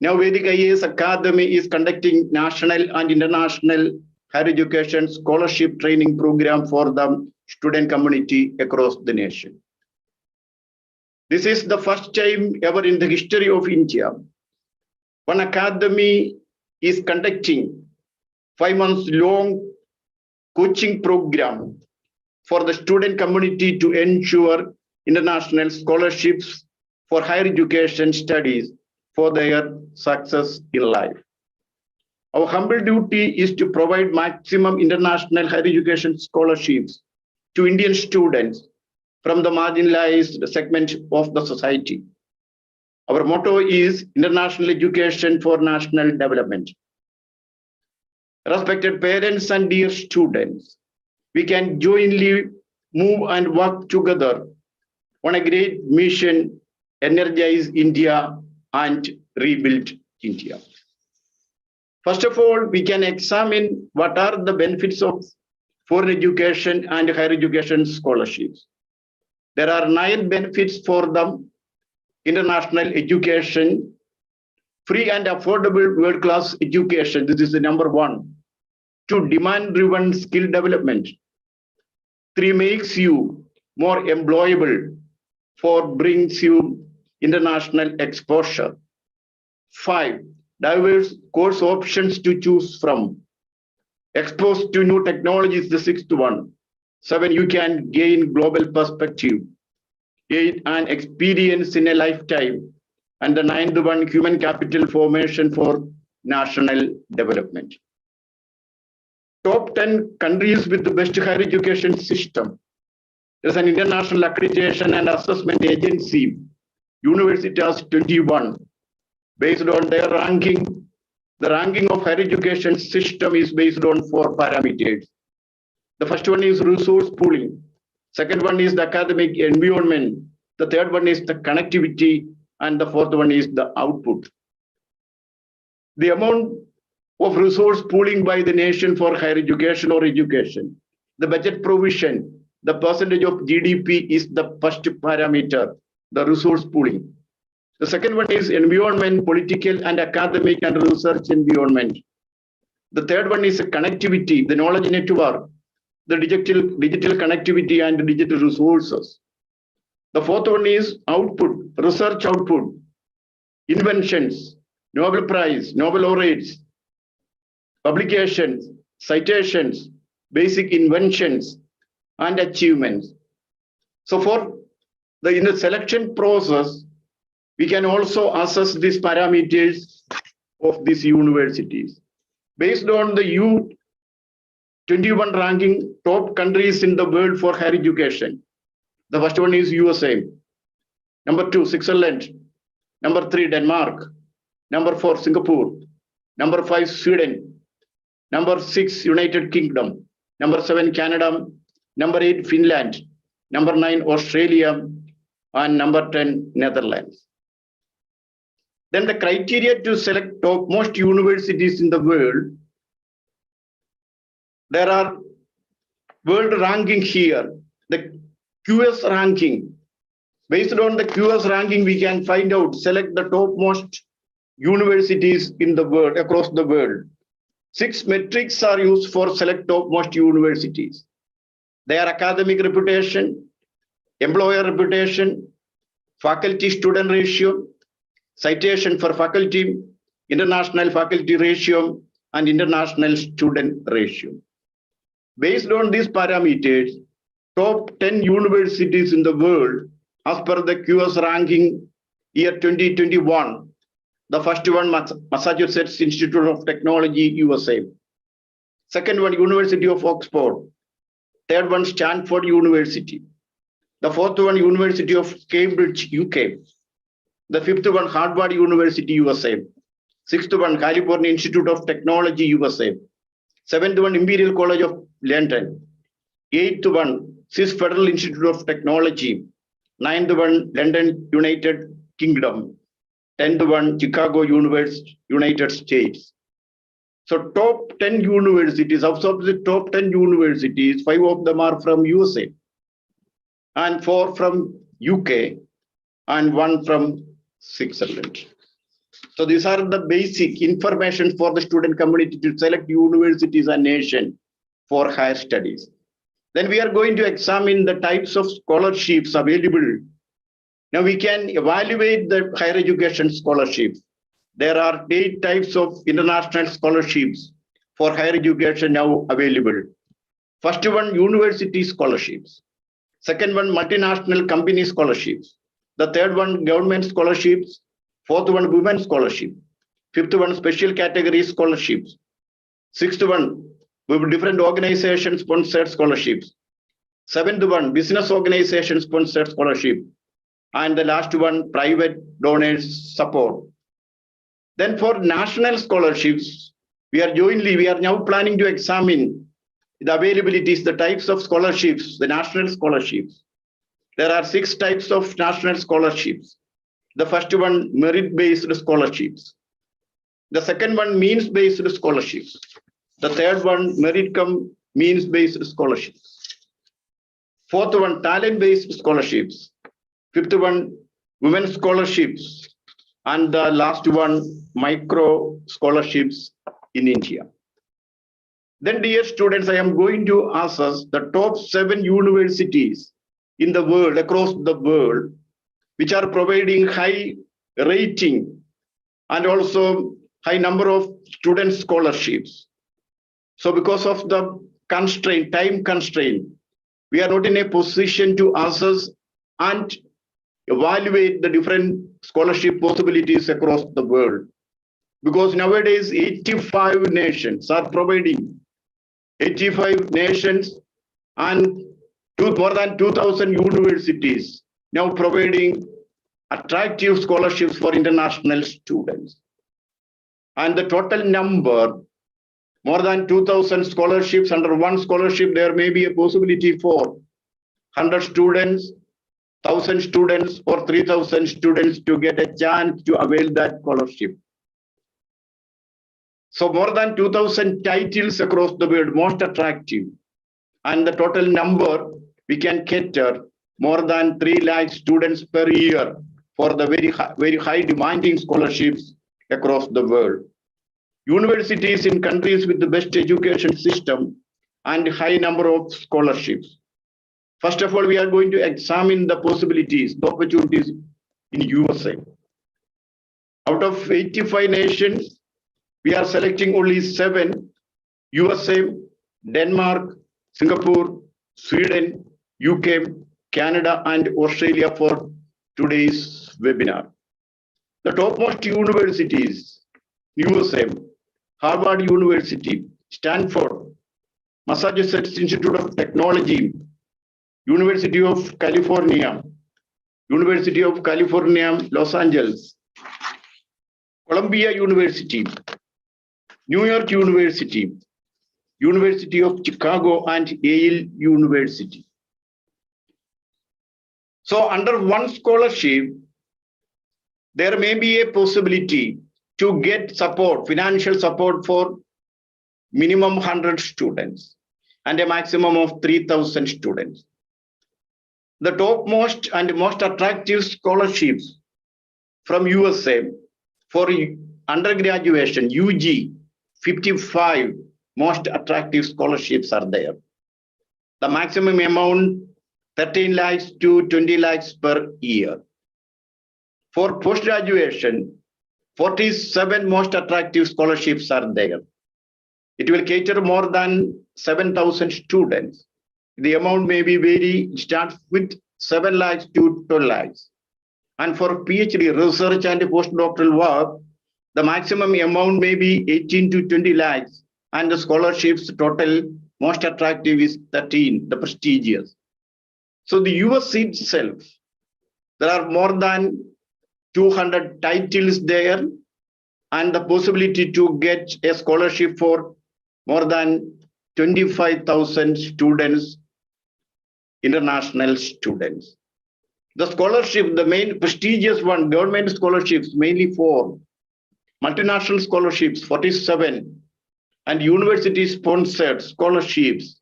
now Vedhik IAS Academy is conducting national and international higher education scholarship training program for the student community across the nation. This is the first time ever in the history of India one academy is conducting 5 months long coaching program for the student community to ensure international scholarships for higher education studies for their success in life. Our humble duty is to provide maximum international higher education scholarships to Indian students from the marginalized segment of the society. Our motto is international education for national development. Respected parents and dear students, we can jointly move and work together on a great mission, energize India and rebuild India. First of all, we can examine what are the benefits of foreign education and higher education scholarships. There are 9 benefits for them. International education, free and affordable world-class education. This is the number 1. 2, demand-driven skill development. 3, makes you more employable. 4, brings you international exposure. 5, diverse course options to choose from. Exposed to new technologies, the 6th one. 7, you can gain global perspective. 8, an experience in a lifetime. And the 9th one, human capital formation for national development. Top 10 countries with the best higher education system. There's an international accreditation and assessment agency, Universitas 21. Based on their ranking, the ranking of higher education system is based on 4 parameters. The first one is resource pooling. Second one is the academic environment. The third one is the connectivity. And the fourth one is the output. The amount of resource pooling by the nation for higher education or education. The budget provision, the percentage of GDP is the first parameter, the resource pooling. The second one is environment, political and academic and research environment. The third one is connectivity, the knowledge network, the digital connectivity and digital resources. The fourth one is output, research output, inventions, Nobel Prize, Nobel laureates, publications, citations, basic inventions, and achievements. So in the selection process, we can also assess these parameters of these universities. Based on the U21 ranking, top countries in the world for higher education. The first one is USA. Number 2, Switzerland. Number 3, Denmark. Number 4, Singapore. Number 5, Sweden. Number 6, United Kingdom. Number 7, Canada. Number 8, Finland. Number 9, Australia. And number 10, Netherlands. Then the criteria to select topmost universities in the world. There are world ranking here. The QS ranking. Based on the QS ranking, we can find out, select the topmost universities in the world, across the world. 6 metrics are used for select topmost universities. Their academic reputation, employer reputation, faculty-student ratio, citation for faculty, international faculty ratio, and international student ratio. Based on these parameters, top 10 universities in the world, as per the QS ranking year 2021, the first one, Massachusetts Institute of Technology, USA. Second one, University of Oxford. Third one, Stanford University. The fourth one, University of Cambridge, UK. The fifth one, Harvard University, USA. Sixth one, California Institute of Technology, USA. Seventh one, Imperial College of London. Eighth one, Swiss Federal Institute of Technology. Ninth one, London, United Kingdom. 10th one, Chicago University, United States. So top 10 universities, out of the top 10 universities, 5 of them are from USA and 4 from UK and 1 from Switzerland. So these are the basic information for the student community to select universities and nation for higher studies. Then we are going to examine the types of scholarships available. Now we can evaluate the higher education scholarships. There are 8 types of international scholarships for higher education now available. First one, university scholarships. Second one, multinational company scholarships. The third one, government scholarships. Fourth one, women's scholarship. Fifth one, special category scholarships. Sixth one, with different organizations sponsored scholarships. Seventh one, business organization sponsored scholarship. And the last one, private donors support. Then for national scholarships, we are now planning to examine the availabilities, the types of scholarships, the national scholarships. There are 6 types of national scholarships. The first one, merit-based scholarships. The second one, means-based scholarships. The third one, means-based scholarships. Fourth one, talent-based scholarships. Fifth one, women's scholarships. And the last one, micro scholarships in India. Then, dear students, I am going to assess the top 7 universities in the world, across the world, which are providing high rating and also high number of student scholarships. So because of the constraint, time constraint, we are not in a position to assess and evaluate the different scholarship possibilities across the world. Because nowadays 85 nations are providing, 85 nations and more than 2,000 universities now providing attractive scholarships for international students. And the total number, more than 2,000 scholarships. Under one scholarship, there may be a possibility for 100 students, 1,000 students, or 3,000 students to get a chance to avail that scholarship. So more than 2,000 titles across the world, most attractive. And the total number, we can cater more than 3 lakh students per year for the very high demanding scholarships across the world. Universities in countries with the best education system and high number of scholarships. First of all, we are going to examine the possibilities, the opportunities in USA. Out of 85 nations, we are selecting only 7: USA, Denmark, Singapore, Sweden, UK, Canada, and Australia for today's webinar. The topmost universities: USA, Harvard University, Stanford, Massachusetts Institute of Technology, University of California, Los Angeles, Columbia University, New York University, University of Chicago, and Yale University. So under one scholarship, there may be a possibility to get support, financial support for minimum 100 students and a maximum of 3,000 students. The topmost and most attractive scholarships from USA for undergraduation, UG, 55 most attractive scholarships are there. The maximum amount 13 lakhs to 20 lakhs per year. For post-graduation, 47 most attractive scholarships are there. It will cater more than 7,000 students. The amount may be vary, starts with 7 lakhs to 12 lakhs. And for PhD research and postdoctoral work, the maximum amount may be 18 to 20 lakhs. And the scholarships total most attractive is 13, the prestigious. So the US itself, there are more than 200 titles there, and the possibility to get a scholarship for more than 25,000 students, international students. The scholarship, the main prestigious one, government scholarships, mainly for multinational scholarships, 47, and university-sponsored scholarships,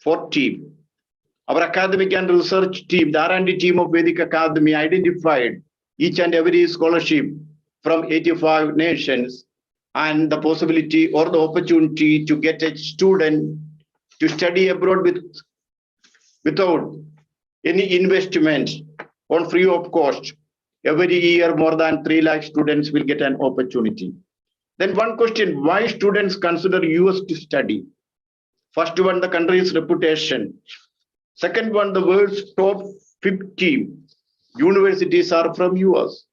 40. Our academic and research team, the R&D team of Vedhik Academy, identified each and every scholarship from 85 nations and the possibility or the opportunity to get a student to study abroad without any investment on free of cost. Every year, more than 3 lakh students will get an opportunity. Then one question, why students consider US to study? First one, the country's reputation. Second one, the world's top 50 universities are from US.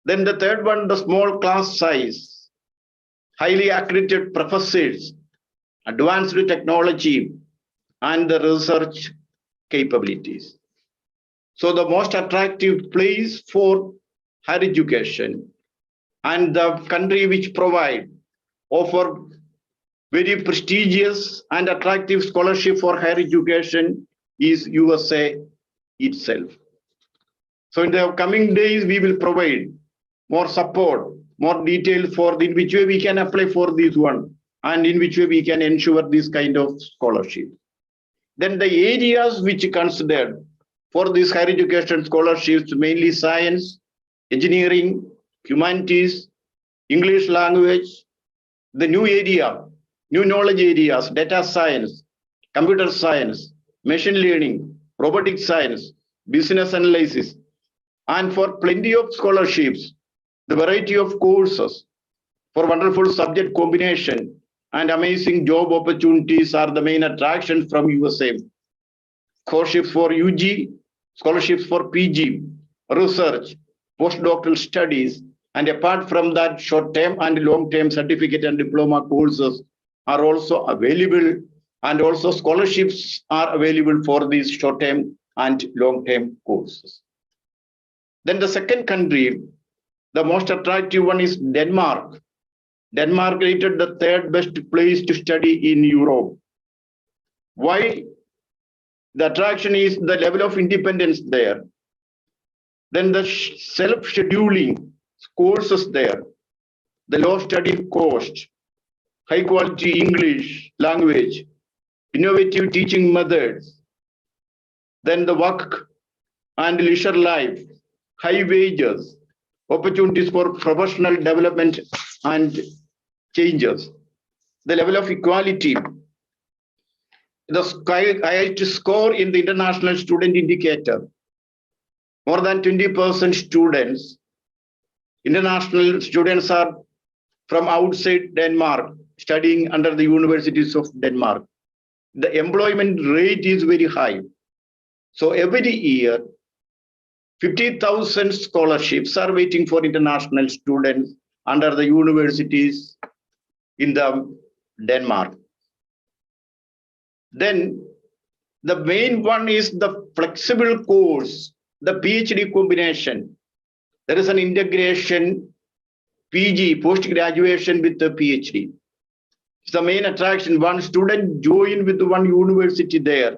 Then the third one, the small class size, highly accredited professors, advanced technology, and the research capabilities. So the most attractive place for higher education and the country which offer very prestigious and attractive scholarship for higher education is USA itself. So in the coming days, we will provide more support, more details for in which way we can apply for this one and in which way we can ensure this kind of scholarship. Then the areas which considered for these higher education scholarships, mainly science, engineering, humanities, English language, the new area, new knowledge areas, data science, computer science, machine learning, robotic science, business analysis, and for plenty of scholarships, the variety of courses for wonderful subject combination and amazing job opportunities are the main attractions from USA. Scholarships for UG, scholarships for PG, research, postdoctoral studies, and apart from that, short-term and long-term certificate and diploma courses are also available, and also scholarships are available for these short-term and long-term courses. Then the second country, the most attractive one is Denmark. Denmark rated the third best place to study in Europe. Why? The attraction is the level of independence there. Then the self-scheduling courses there, the low study cost, high quality English language, innovative teaching methods, then the work and leisure life, high wages, opportunities for professional development and changes, the level of equality, the highest score in the international student indicator, more than 20% students, international students are from outside Denmark studying under the universities of Denmark. The employment rate is very high. So every year, 50,000 scholarships are waiting for international students under the universities in the Denmark. Then the main one is the flexible course, the PhD combination. There is an integration PG, post-graduation with the PhD. It's the main attraction. One student join with one university there,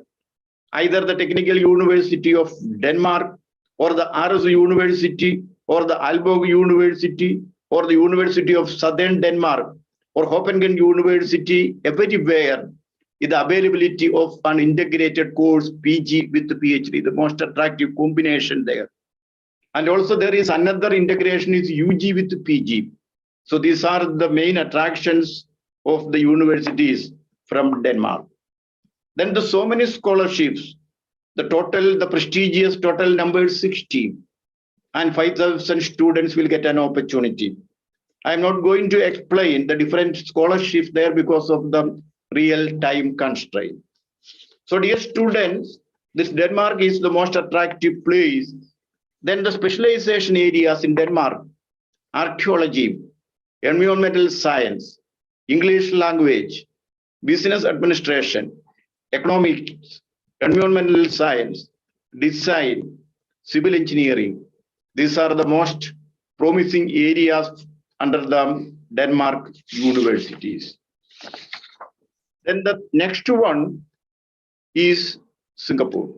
either the Technical University of Denmark or the Aarhus University or the Aalborg University or the University of Southern Denmark or Copenhagen University, everywhere is the availability of an integrated course PG with the PhD, the most attractive combination there. And also there is another integration is UG with PG. So these are the main attractions of the universities from Denmark. Then there's so many scholarships. The prestigious total number is 60 and 5,000 students will get an opportunity. I'm not going to explain the different scholarships there because of the real time constraint. So dear students, this Denmark is the most attractive place. Then the specialization areas in Denmark, archaeology, environmental science, English language, business administration, economics, environmental science, design, civil engineering. These are the most promising areas under the Denmark universities. Then the next one is Singapore.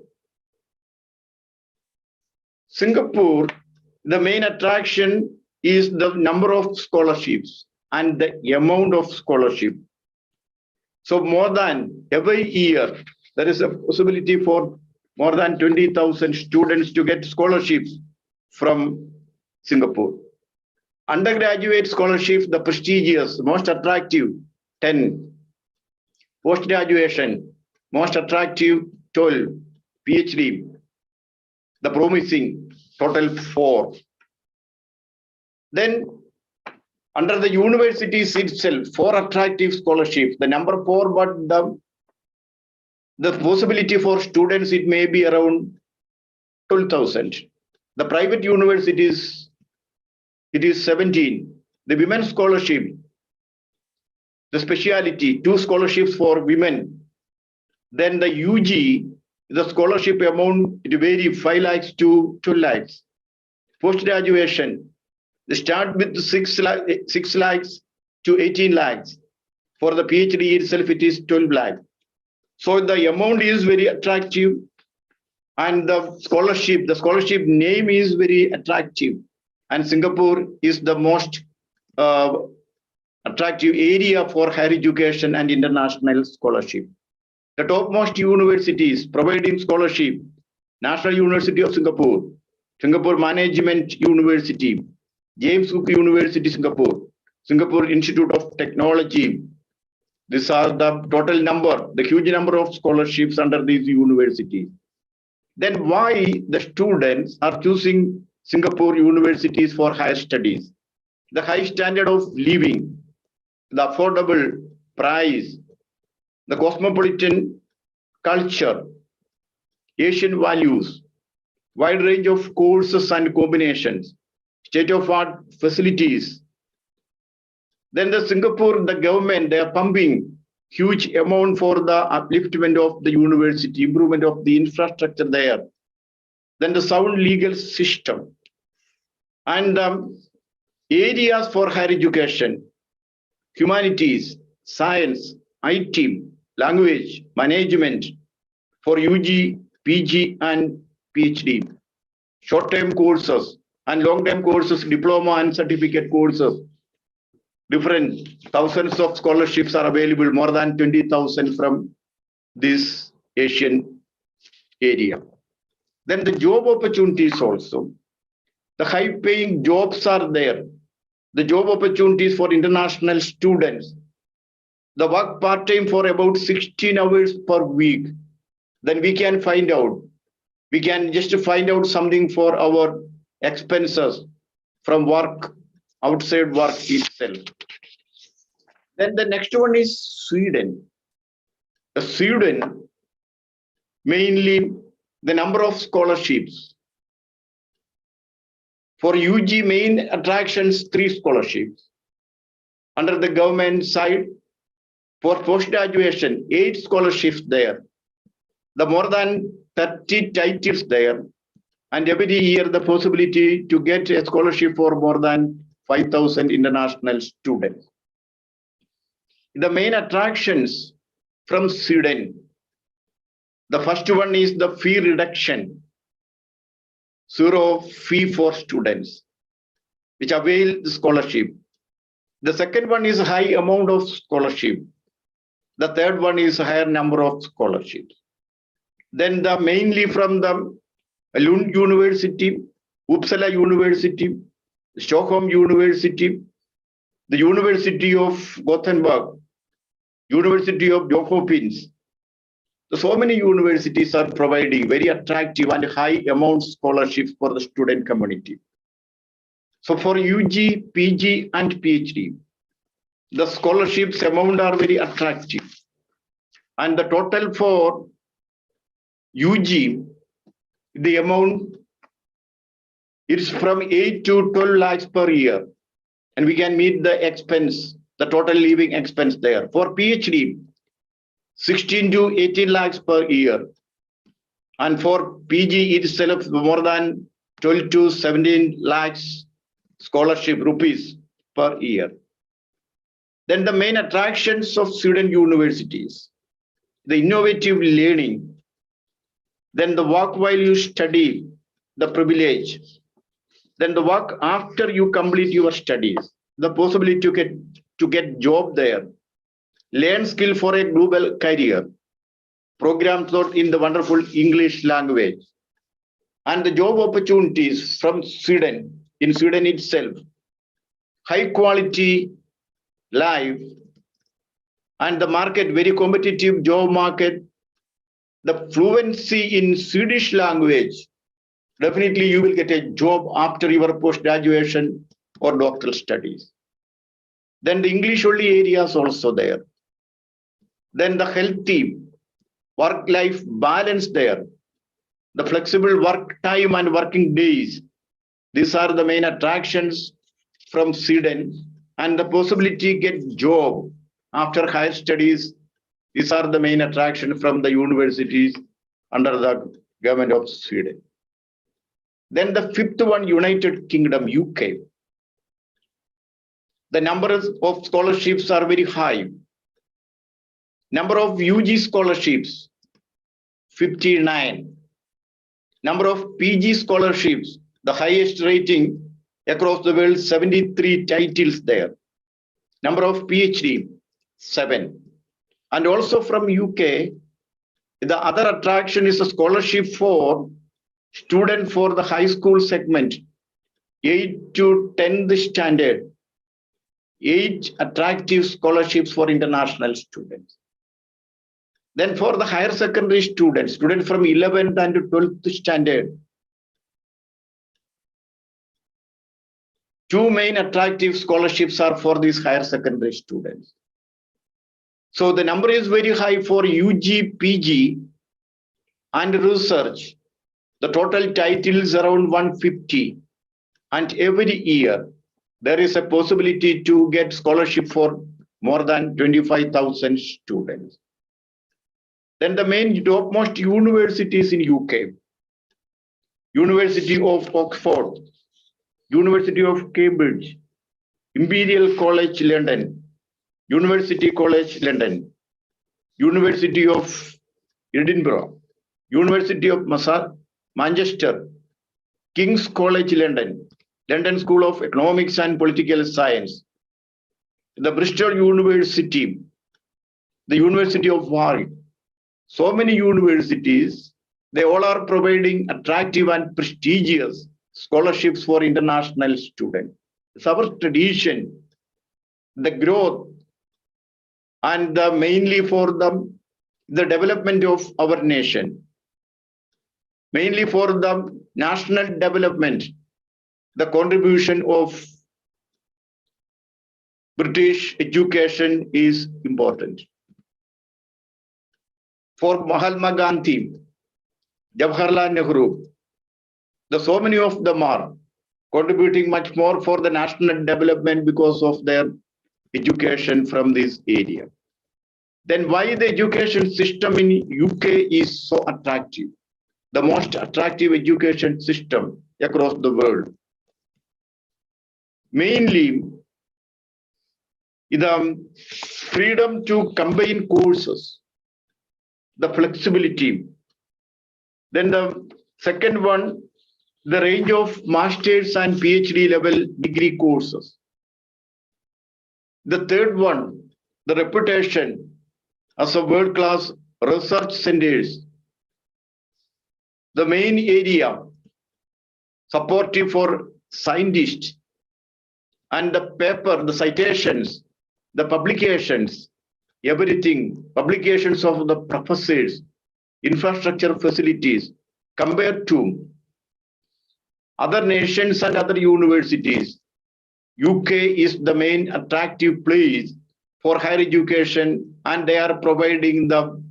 Singapore, the main attraction is the number of scholarships and the amount of scholarship. So more than every year, there is a possibility for more than 20,000 students to get scholarships from Singapore. Undergraduate scholarships, the prestigious, most attractive, 10. Post-graduation, most attractive, 12. PhD, the promising, total 4. Then under the universities itself, 4 attractive scholarships, the number 4, but the possibility for students, it may be around 12,000. The private universities, it is 17. The women's scholarship, the speciality, 2 scholarships for women. Then the UG, the scholarship amount, it varies 5 lakhs to 12 lakhs. Post-graduation, they start with 6 lakhs to 18 lakhs. For the PhD itself, it is 12 lakhs. So the amount is very attractive, and the scholarship name is very attractive. And Singapore is the most attractive area for higher education and international scholarship. The topmost universities providing scholarship: National University of Singapore, Singapore Management University, James Cook University, Singapore, Singapore Institute of Technology. These are the total number, the huge number of scholarships under these universities. Then why the students are choosing Singapore universities for higher studies? The high standard of living, the affordable price, the cosmopolitan culture, Asian values, wide range of courses and combinations, state-of-art facilities. Then the Singapore, the government, they are pumping huge amount for the upliftment of the university, improvement of the infrastructure there. Then the sound legal system and areas for higher education, humanities, science, IT, language, management for UG, PG and PhD, short-term courses and long-term courses, diploma and certificate courses. Different thousands of scholarships are available, more than 20,000 from this Asian area. Then the job opportunities also. The high-paying jobs are there. The job opportunities for international students. The work part-time for about 16 hours per week. Then we can find out. We can just find out something for our expenses from work, outside work itself. Then the next one is Sweden. Sweden, mainly the number of scholarships. For UG main attractions, 3 scholarships. Under the government side, for post-graduation, 8 scholarships there. The more than 30 titles there. And every year the possibility to get a scholarship for more than 5,000 international students. The main attractions from Sweden. The first one is the fee reduction. 0 fee for students, which avail the scholarship. The second one is high amount of scholarship. The third one is higher number of scholarships. Then the mainly from the Lund University, Uppsala University, Stockholm University, the University of Gothenburg, University of Johns Hopkins. So many universities are providing very attractive and high amount scholarships for the student community. So for UG, PG and PhD, the scholarships amount are very attractive. And the total for UG, the amount is from 8 to 12 lakhs per year. And we can meet the expense, the total living expense there. For PhD, 16 to 18 lakhs per year. And for PG itself, more than 12 to 17 lakhs scholarship rupees per year. Then the main attractions of student universities, the innovative learning, then the work while you study, the privilege, then the work after you complete your studies, the possibility to get to get job there, learn skill for a global career, programs taught in the wonderful English language, and the job opportunities from Sweden, in Sweden itself, high quality life, and the market, very competitive job market, the fluency in Swedish language, definitely you will get a job after your post-graduation or doctoral studies. Then the English only areas also there. Then the healthy work-life balance there, the flexible work time and working days. These are the main attractions from Sweden, and the possibility to get job after higher studies. These are the main attractions from the universities under the government of Sweden. Then the fifth one, United Kingdom, UK. The numbers of scholarships are very high. Number of UG scholarships, 59. Number of PG scholarships, the highest rating across the world, 73 titles there. Number of PhD, 7. And also from UK, the other attraction is a scholarship for student for the high school segment, 8 to 10th standard, 8 attractive scholarships for international students. Then for the higher secondary students from 11th and 12th standard, 2 main attractive scholarships are for these higher secondary students. So the number is very high for UG, PG and research. The total title is around 150, and every year there is a possibility to get scholarship for more than 25,000 students. Then the main topmost universities in UK, University of Oxford, University of Cambridge, Imperial College London, University College London, University of Edinburgh, University of Manchester, King's College London, London School of Economics and Political Science, the Bristol University, the University of Warwick. So many universities, they all are providing attractive and prestigious scholarships for international students. It's our tradition, the growth, and mainly for the development of our nation, mainly for the national development, the contribution of British education is important. For Mahatma Gandhi, Jawaharlal Nehru, so many of them are contributing much more for the national development because of their education from this area. Then why the education system in UK is so attractive, the most attractive education system across the world? Mainly, the freedom to combine courses, the flexibility. Then the second one, the range of master's and PhD level degree courses. The third one, the reputation as a world-class research centers. The main area supportive for scientists, and the paper, the citations, the publications, everything, publications of the professors, infrastructure facilities, compared to other nations and other universities. UK is the main attractive place for higher education, and they are providing the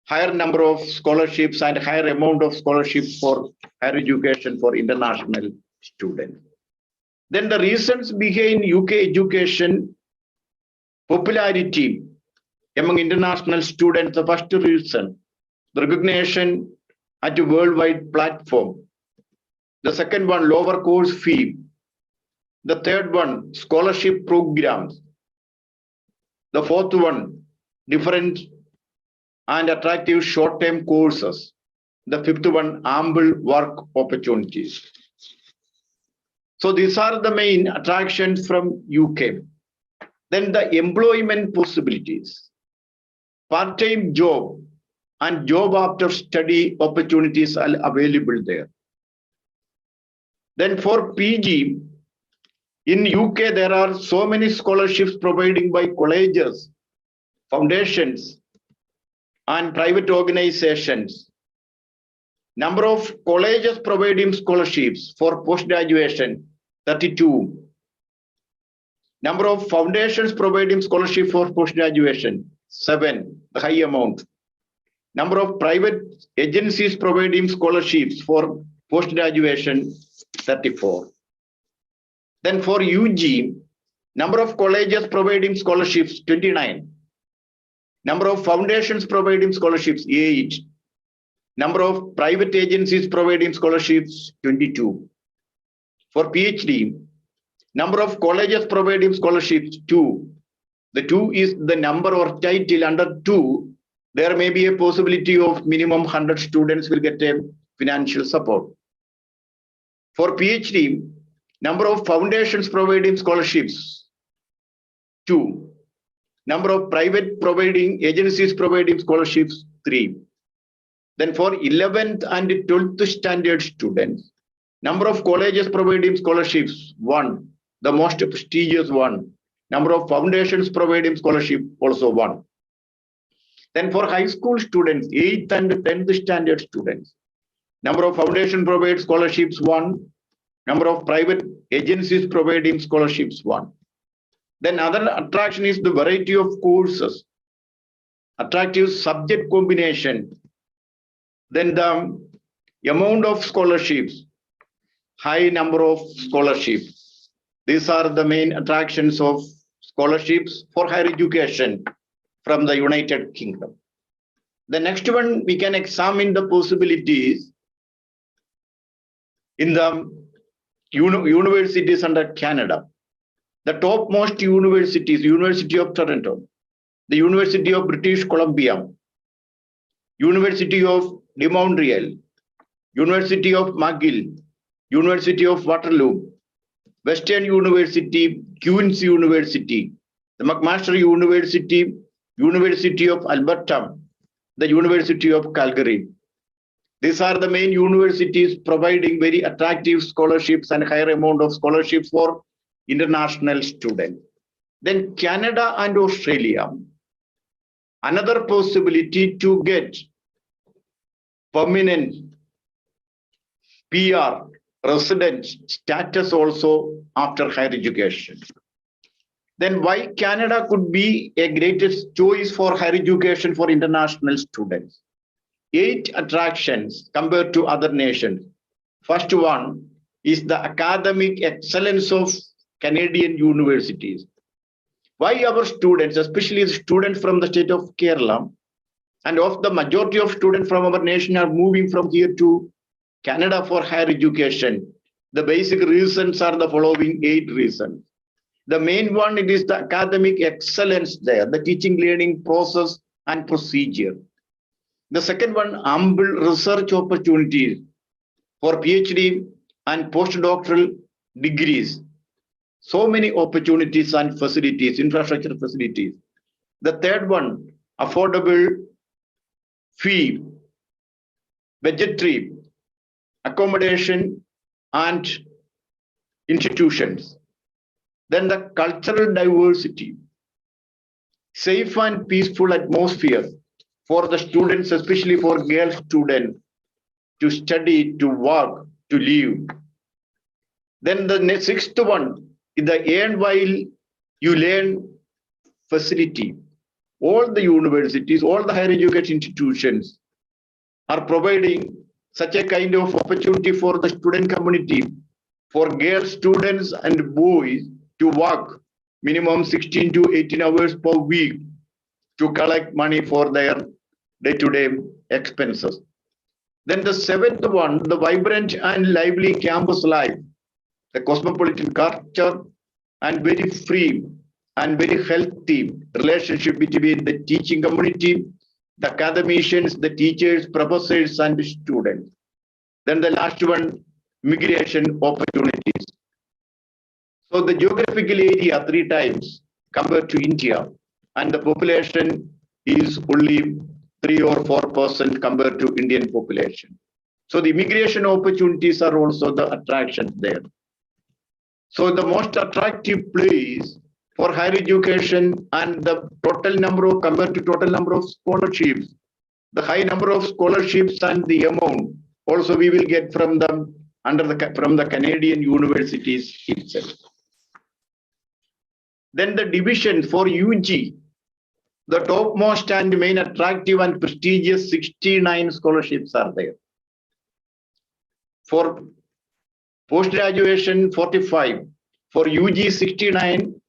higher number of scholarships and higher amount of scholarships for higher education for international students. Then the reasons behind UK education popularity among international students, the first reason, the recognition at a worldwide platform. The second one, lower course fee. The third one, scholarship programs. The fourth one, different and attractive short-term courses. The fifth one, ample work opportunities. So these are the main attractions from UK. Then the employment possibilities, part-time job and job after study opportunities are available there. Then for PG, in UK, there are so many scholarships provided by colleges, foundations, and private organizations. Number of colleges providing scholarships for post-graduation, 32. Number of foundations providing scholarship for post-graduation, 7, the high amount. Number of private agencies providing scholarships for post-graduation, 34. Then for UG, number of colleges providing scholarships, 29. Number of foundations providing scholarships, 8. Number of private agencies providing scholarships, 22. For PhD, number of colleges providing scholarships, 2. The 2 is the number or title. Under 2, there may be a possibility of minimum 100 students will get a financial support. For PhD, number of foundations providing scholarships, 2. Number of private providing agencies providing scholarships, 3. Then for 11th and 12th standard students, number of colleges providing scholarships, 1, the most prestigious one. Number of foundations providing scholarship, also 1. Then for high school students, 8th and 10th standard students, number of foundation provide scholarships, 1. Number of private agencies providing scholarships, 1. Then other attraction is the variety of courses, attractive subject combination, then the amount of scholarships, high number of scholarships. These are the main attractions of scholarships for higher education from the United Kingdom. The next one, we can examine the possibilities in the universities under Canada. The topmost universities, University of Toronto, the University of British Columbia, University of de Montreal, University of McGill, University of Waterloo, Western University, Queen's University, the McMaster University, University of Alberta, the University of Calgary. These are the main universities providing very attractive scholarships and higher amount of scholarships for international students. Then Canada and Australia, another possibility to get permanent PR resident status also after higher education. Then why Canada could be a greatest choice for higher education for international students? 8 attractions compared to other nations. First one is the academic excellence of Canadian universities. Why our students, especially the students from the state of Kerala, and of the majority of students from our nation are moving from here to Canada for higher education? The basic reasons are the following 8 reasons. The main one, it is the academic excellence there, the teaching learning process and procedure. The second one, ample research opportunities for PhD and postdoctoral degrees. So many opportunities and facilities, infrastructure facilities. The third one, affordable fee, budgetary, accommodation and institutions. Then the cultural diversity, safe and peaceful atmosphere for the students, especially for girl students, to study, to work, to live. Then the sixth one is the earn while you learn facility. All the universities, all the higher education institutions are providing such a kind of opportunity for the student community, for girl students and boys to work minimum 16 to 18 hours per week to collect money for their day-to-day expenses. Then the seventh one, the vibrant and lively campus life, the cosmopolitan culture and very free and very healthy relationship between the teaching community, the academicians, the teachers, professors and students. Then the last one, migration opportunities. So the geographical area 3 times compared to India, and the population is only 3 or 4% compared to Indian population. So the immigration opportunities are also the attractions there. So the most attractive place for higher education and the total number of compared to total number of scholarships, the high number of scholarships and the amount also we will get from the from the Canadian universities itself. Then the division for UG, the topmost and main attractive and prestigious 69 scholarships are there. For post-graduation 45, for UG 69,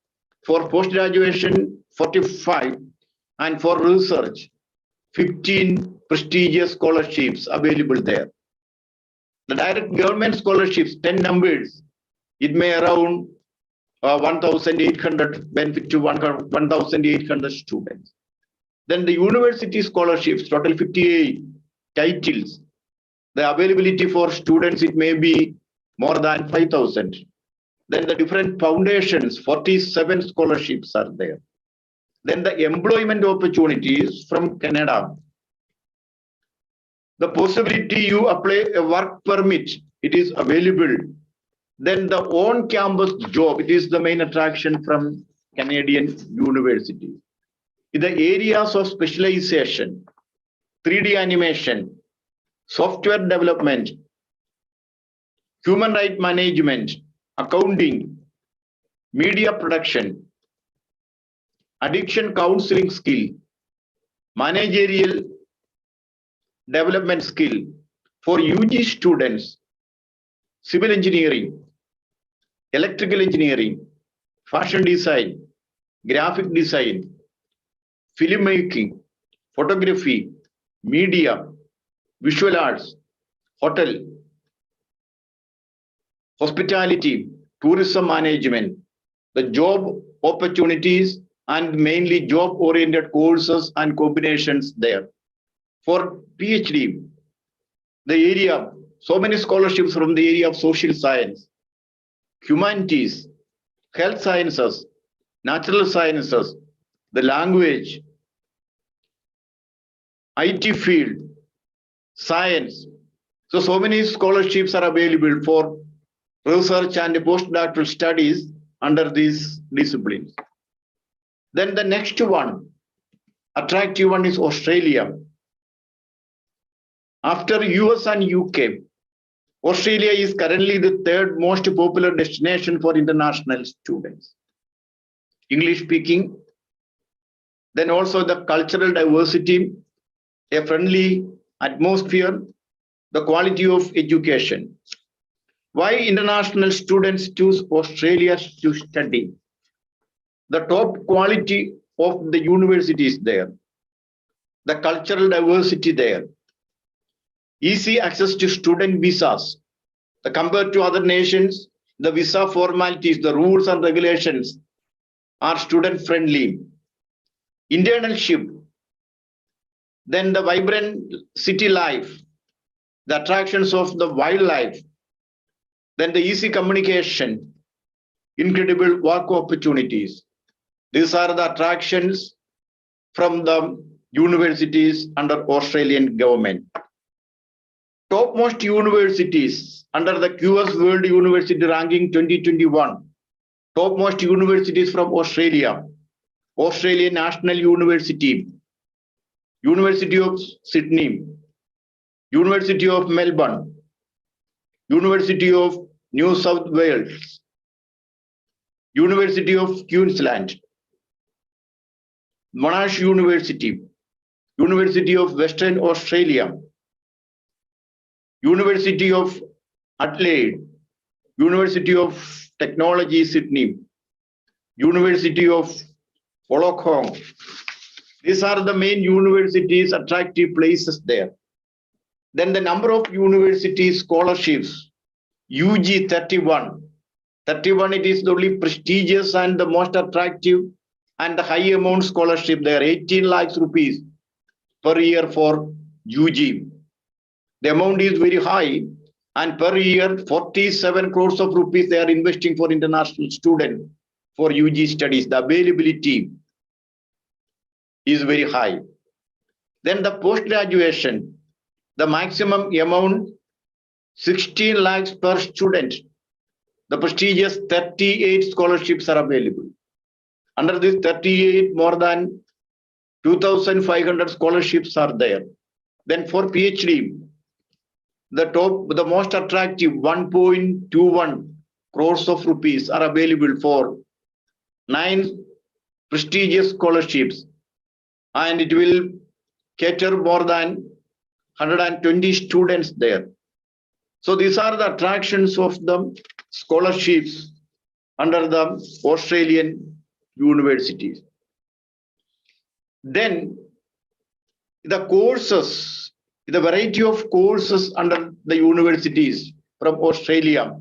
for post-graduation 45, and for research 15 prestigious scholarships available there. The direct government scholarships, 10 numbers, it may around 1,800 benefit to 1,800 students. Then the university scholarships, total 58 titles. The availability for students, it may be more than 5,000. Then the different foundations, 47 scholarships are there. Then the employment opportunities from Canada. The possibility you apply a work permit, it is available. Then the on-campus job, it is the main attraction from Canadian universities. In the areas of specialization, 3D animation, software development, human rights management, accounting, media production, addiction counseling skill, managerial development skill for UG students, civil engineering, electrical engineering, fashion design, graphic design, filmmaking, photography, media, visual arts, hotel, hospitality, tourism management, the job opportunities and mainly job-oriented courses and combinations there. For PhD, the area, so many scholarships from the area of social science, humanities, health sciences, natural sciences, the language, IT field, science. So many scholarships are available for research and postdoctoral studies under these disciplines. Then the next one, attractive one, is Australia. After US and UK, Australia is currently the third most popular destination for international students. English speaking, then also the cultural diversity, a friendly atmosphere, the quality of education. Why international students choose Australia to study? The top quality of the universities there, the cultural diversity there, easy access to student visas. Compared to other nations, the visa formalities, the rules and regulations are student friendly. Internship, then the vibrant city life, the attractions of the wildlife, then the easy communication, incredible work opportunities. These are the attractions from the universities under Australian government. Topmost universities under the QS World University Ranking 2021. Topmost universities from Australia. Australian National University, University of Sydney, University of Melbourne, University of New South Wales, University of Queensland, Monash University, University of Western Australia, University of Adelaide, University of Technology Sydney, University of Wollongong. These are the main universities, attractive places there. Then the number of university scholarships, UG 31. 31, it is the only prestigious and the most attractive and the high amount scholarship there, 18 lakhs rupees per year for UG. The amount is very high, and per year 47 crores of rupees they are investing for international students for UG studies. The availability is very high. Then the post-graduation, the maximum amount 16 lakhs per student. The prestigious 38 scholarships are available. Under this 38, more than 2,500 scholarships are there. Then for PhD, the most attractive 1.21 crores of rupees are available for 9 prestigious scholarships, and it will cater more than 120 students there. So these are the attractions of the scholarships under the Australian universities. Then the courses, the variety of courses under the universities from Australia,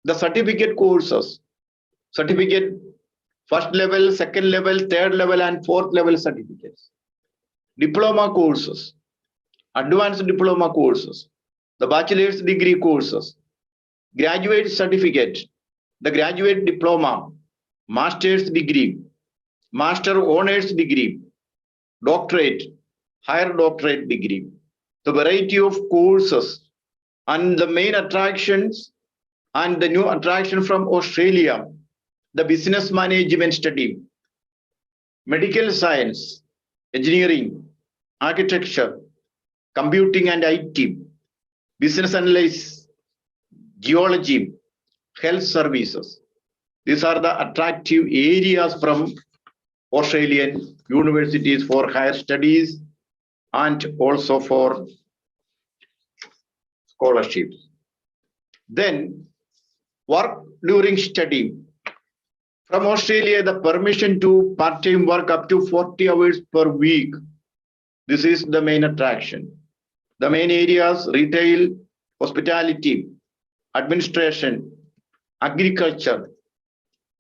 the certificate courses, certificate first level, second level, third level, and fourth level certificates, diploma courses, advanced diploma courses, the bachelor's degree courses, graduate certificate, the graduate diploma, master's degree, master honors degree, doctorate, higher doctorate degree, the variety of courses, and the main attractions and the new attraction from Australia, the business management study, medical science, engineering, architecture, computing and IT, business analysis, geology, health services. These are the attractive areas from Australian universities for higher studies and also for scholarships. Then work during study. From Australia, the permission to part-time work up to 40 hours per week. This is the main attraction. The main areas: retail, hospitality, administration, agriculture.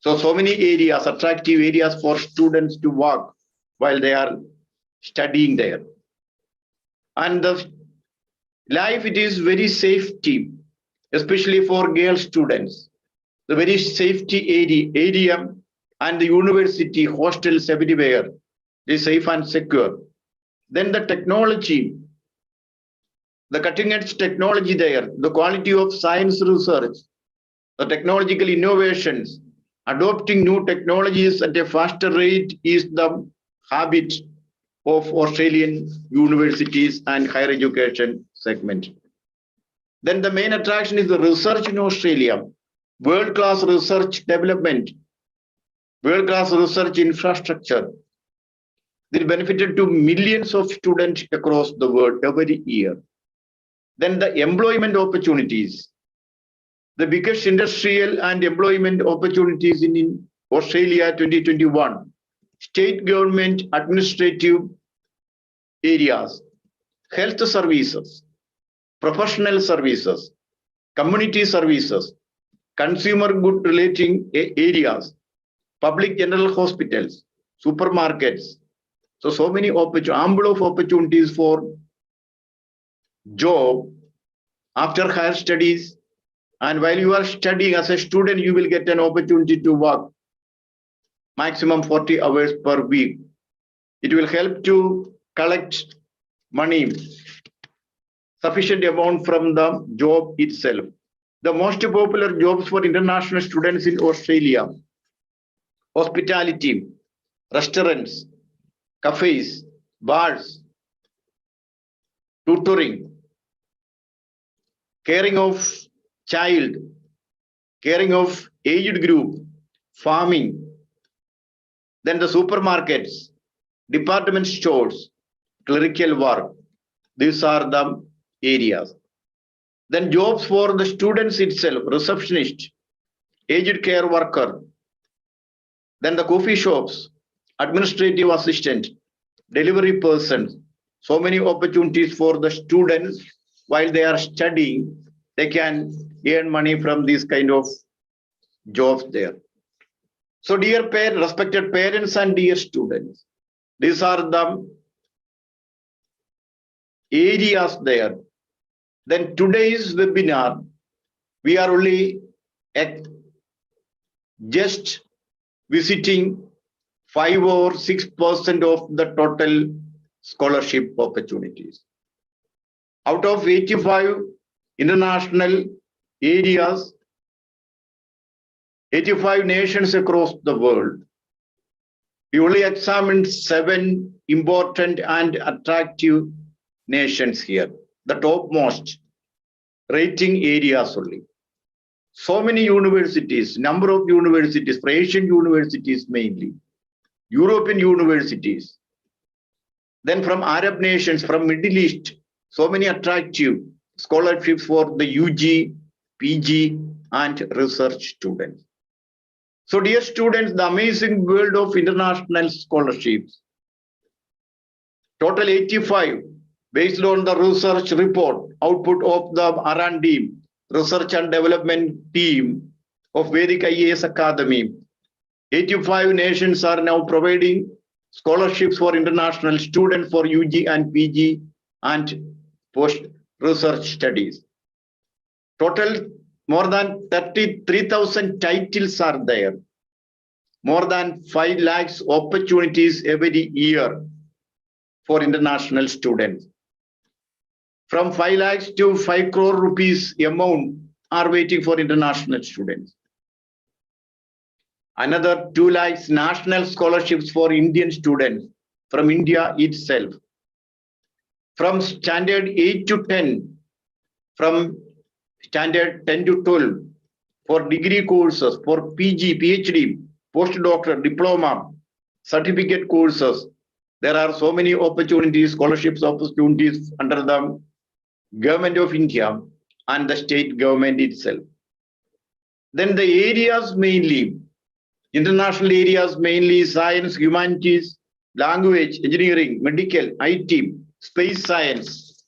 So many areas, attractive areas for students to work while they are studying there. And the life, it is very safety, especially for girl students. The very safety area and the university hostels everywhere is safe and secure. Then the technology, the cutting edge technology there, the quality of science research, the technological innovations, adopting new technologies at a faster rate is the habit of Australian universities and higher education segment. Then the main attraction is the research in Australia, world-class research development, world-class research infrastructure. They benefited to millions of students across the world every year. Then the employment opportunities, the biggest industrial and employment opportunities in Australia 2021, state government administrative areas, health services, professional services, community services, consumer good relating areas, public general hospitals, supermarkets. So many ample of opportunities for job after higher studies. And while you are studying as a student, you will get an opportunity to work maximum 40 hours per week. It will help to collect money, sufficient amount from the job itself. The most popular jobs for international students in Australia: hospitality, restaurants, cafes, bars, tutoring, caring of child, caring of aged group, farming. Then the supermarkets, department stores, clerical work. These are the areas. Then jobs for the students itself: receptionist, aged care worker. Then the coffee shops, administrative assistant, delivery person. So many opportunities for the students while they are studying. They can earn money from these kind of jobs there. So dear respected parents and dear students, these are the areas there. Then today's webinar, we are only at just visiting 5 or 6% of the total scholarship opportunities. Out of 85 international areas, 85 nations across the world, we only examined 7 important and attractive nations here, the topmost rating areas only. So many universities, number of universities, Asian universities mainly, European universities, then from Arab nations, from Middle East, so many attractive scholarships for the UG, PG, and research students. So dear students, the amazing world of international scholarships, total 85, based on the research report, output of the R&D, research and development team of Vedhik IAS Academy, 85 nations are now providing scholarships for international students for UG and PG and post-research studies. Total more than 33,000 titles are there. More than 5 lakhs opportunities every year for international students. From 5 lakhs to 5 crore rupees amount are waiting for international students. Another 2 lakhs national scholarships for Indian students from India itself. From standard 8 to 10, from standard 10 to 12, for degree courses, for PG, PhD, postdoctoral, diploma, certificate courses. There are so many opportunities, scholarships opportunities under the Government of India and the state government itself. Then the areas mainly, international areas mainly science, humanities, language, engineering, medical, IT, space science,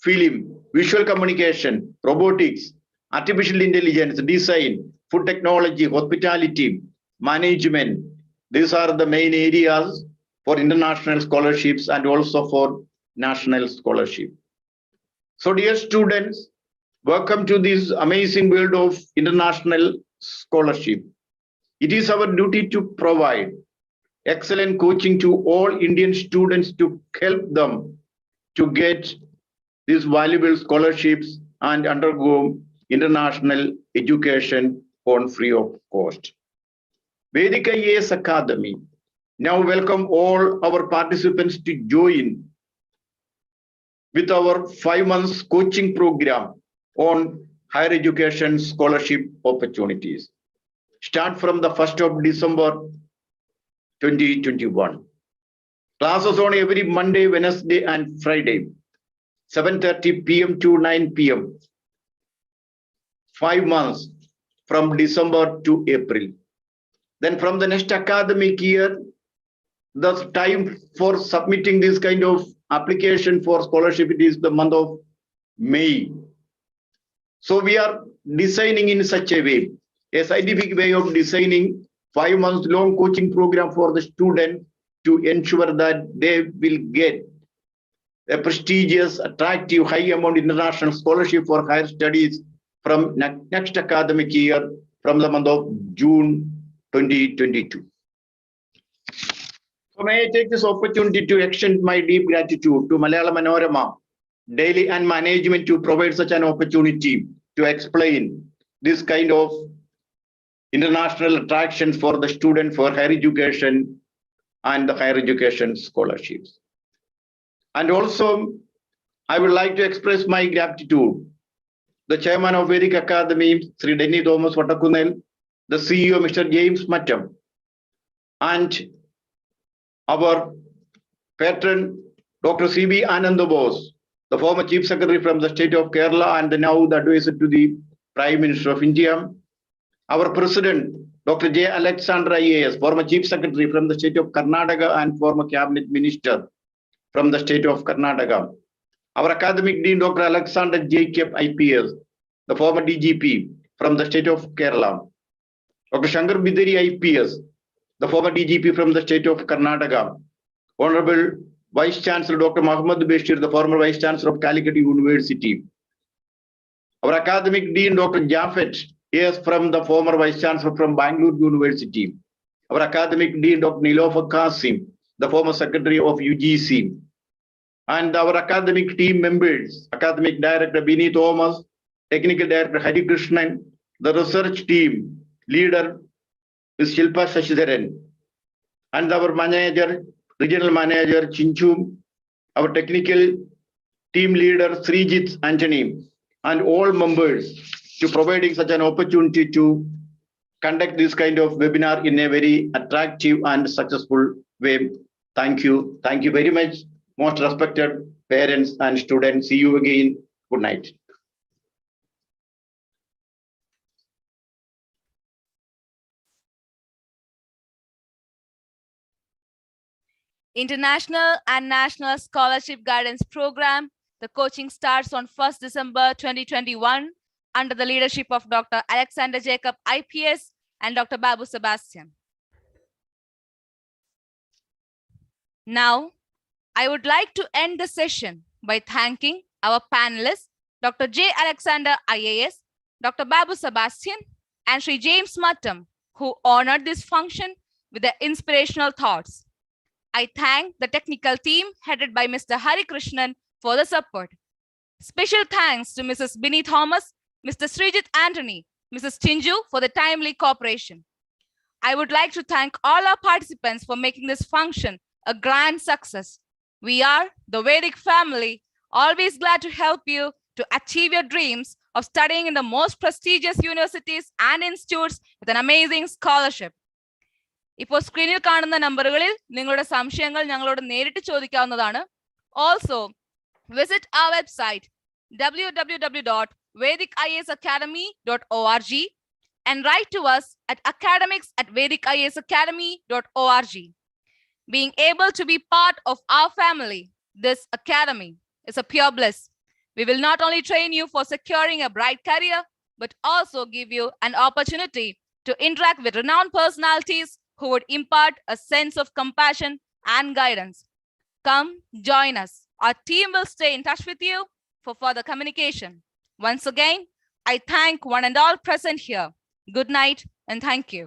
film, visual communication, robotics, artificial intelligence, design, food technology, hospitality, management. These are the main areas for international scholarships and also for national scholarship. So dear students, welcome to this amazing world of international scholarship. It is our duty to provide excellent coaching to all Indian students to help them to get these valuable scholarships and undergo international education on free of cost. Vedhik IAS Academy now welcome all our participants to join with our 5 months coaching program on higher education scholarship opportunities. Start from the 1st of December 2021. Classes on every Monday, Wednesday, and Friday, 7:30 p.m. to 9 p.m. 5 months from December to April. Then from the next academic year, the time for submitting this kind of application for scholarship, it is the month of May. So we are designing in such a way, a scientific way of designing 5 months long coaching program for the student to ensure that they will get a prestigious, attractive, high amount international scholarship for higher studies from next academic year, from the month of June 2022. So may I take this opportunity to extend my deep gratitude to Malayala Manorama, Daily and management to provide such an opportunity to explain this kind of international attractions for the student for higher education and the higher education scholarships. And also, I would like to express my gratitude. The chairman of Vedhik Academy, Sri Denny Thomas Vatakunel, the CEO, Mr. James Mattam, and our patron, Dr. C.B. Ananda Bose, the former Chief Secretary from the state of Kerala and now the advisor to the Prime Minister of India. Our President, Dr. J. Alexandra IAS, former Chief Secretary from the state of Karnataka and former Cabinet Minister from the state of Karnataka. Our Academic Dean, Dr. Alexander Jacob IPS, the former DGP from the state of Kerala. Dr. Shankar Bidari IPS, the former DGP from the state of Karnataka. Honorable Vice Chancellor Dr. Muhammad Bashir, the former Vice Chancellor of Calicut University. Our Academic Dean Dr. Jaffet Yes, from the former Vice Chancellor from Bangalore University. Our academic dean, Dr. Nilofer Qasim, the former secretary of UGC. And our academic team members, academic director Bini Thomas, technical director Hari Krishnan, the research team leader is Shilpa Shashidharan, and our manager, regional manager Chinchum, our technical team leader Srijit Anthony, and all members to providing such an opportunity to conduct this kind of webinar in a very attractive and successful way. Thank you. Thank you very much, most respected parents and students. See you again. Good night. International and National Scholarship Guidance Program. The coaching starts on 1st December 2021 under the leadership of Dr. Alexander Jacob, IPS, and Dr. Babu Sebastian. Now, I would like to end the session by thanking our panelists, Dr. J. Alexander, IAS, Dr. Babu Sebastian, and Sri James Mattam, who honored this function with their inspirational thoughts. I thank the technical team headed by Mr. Hari Krishnan for the support. Special thanks to Mrs. Bini Thomas, Mr. Srijit Anthony, Mrs. Chinju for the timely cooperation. I would like to thank all our participants for making this function a grand success. We are the Vedhik family, always glad to help you to achieve your dreams of studying in the most prestigious universities and institutes with an amazing scholarship. ഇപ്പോൾ സ്ക്രീനിൽ കാണുന്ന നമ്പറുകളിൽ നിങ്ങളുടെ സംശയങ്ങൾ ഞങ്ങളോട് നേരിട്ട് ചോദിക്കാവുന്നതാണ്. Also, visit our website www.vedhikiasacademy.org and write to us at academics@vedhikiasacademy.org. Being able to be part of our family, this academy, is a pure bliss. We will not only train you for securing a bright career, but also give you an opportunity to interact with renowned personalities who would impart a sense of compassion and guidance. Come join us. Our team will stay in touch with you for further communication. Once again, I thank one and all present here. Good night and thank you.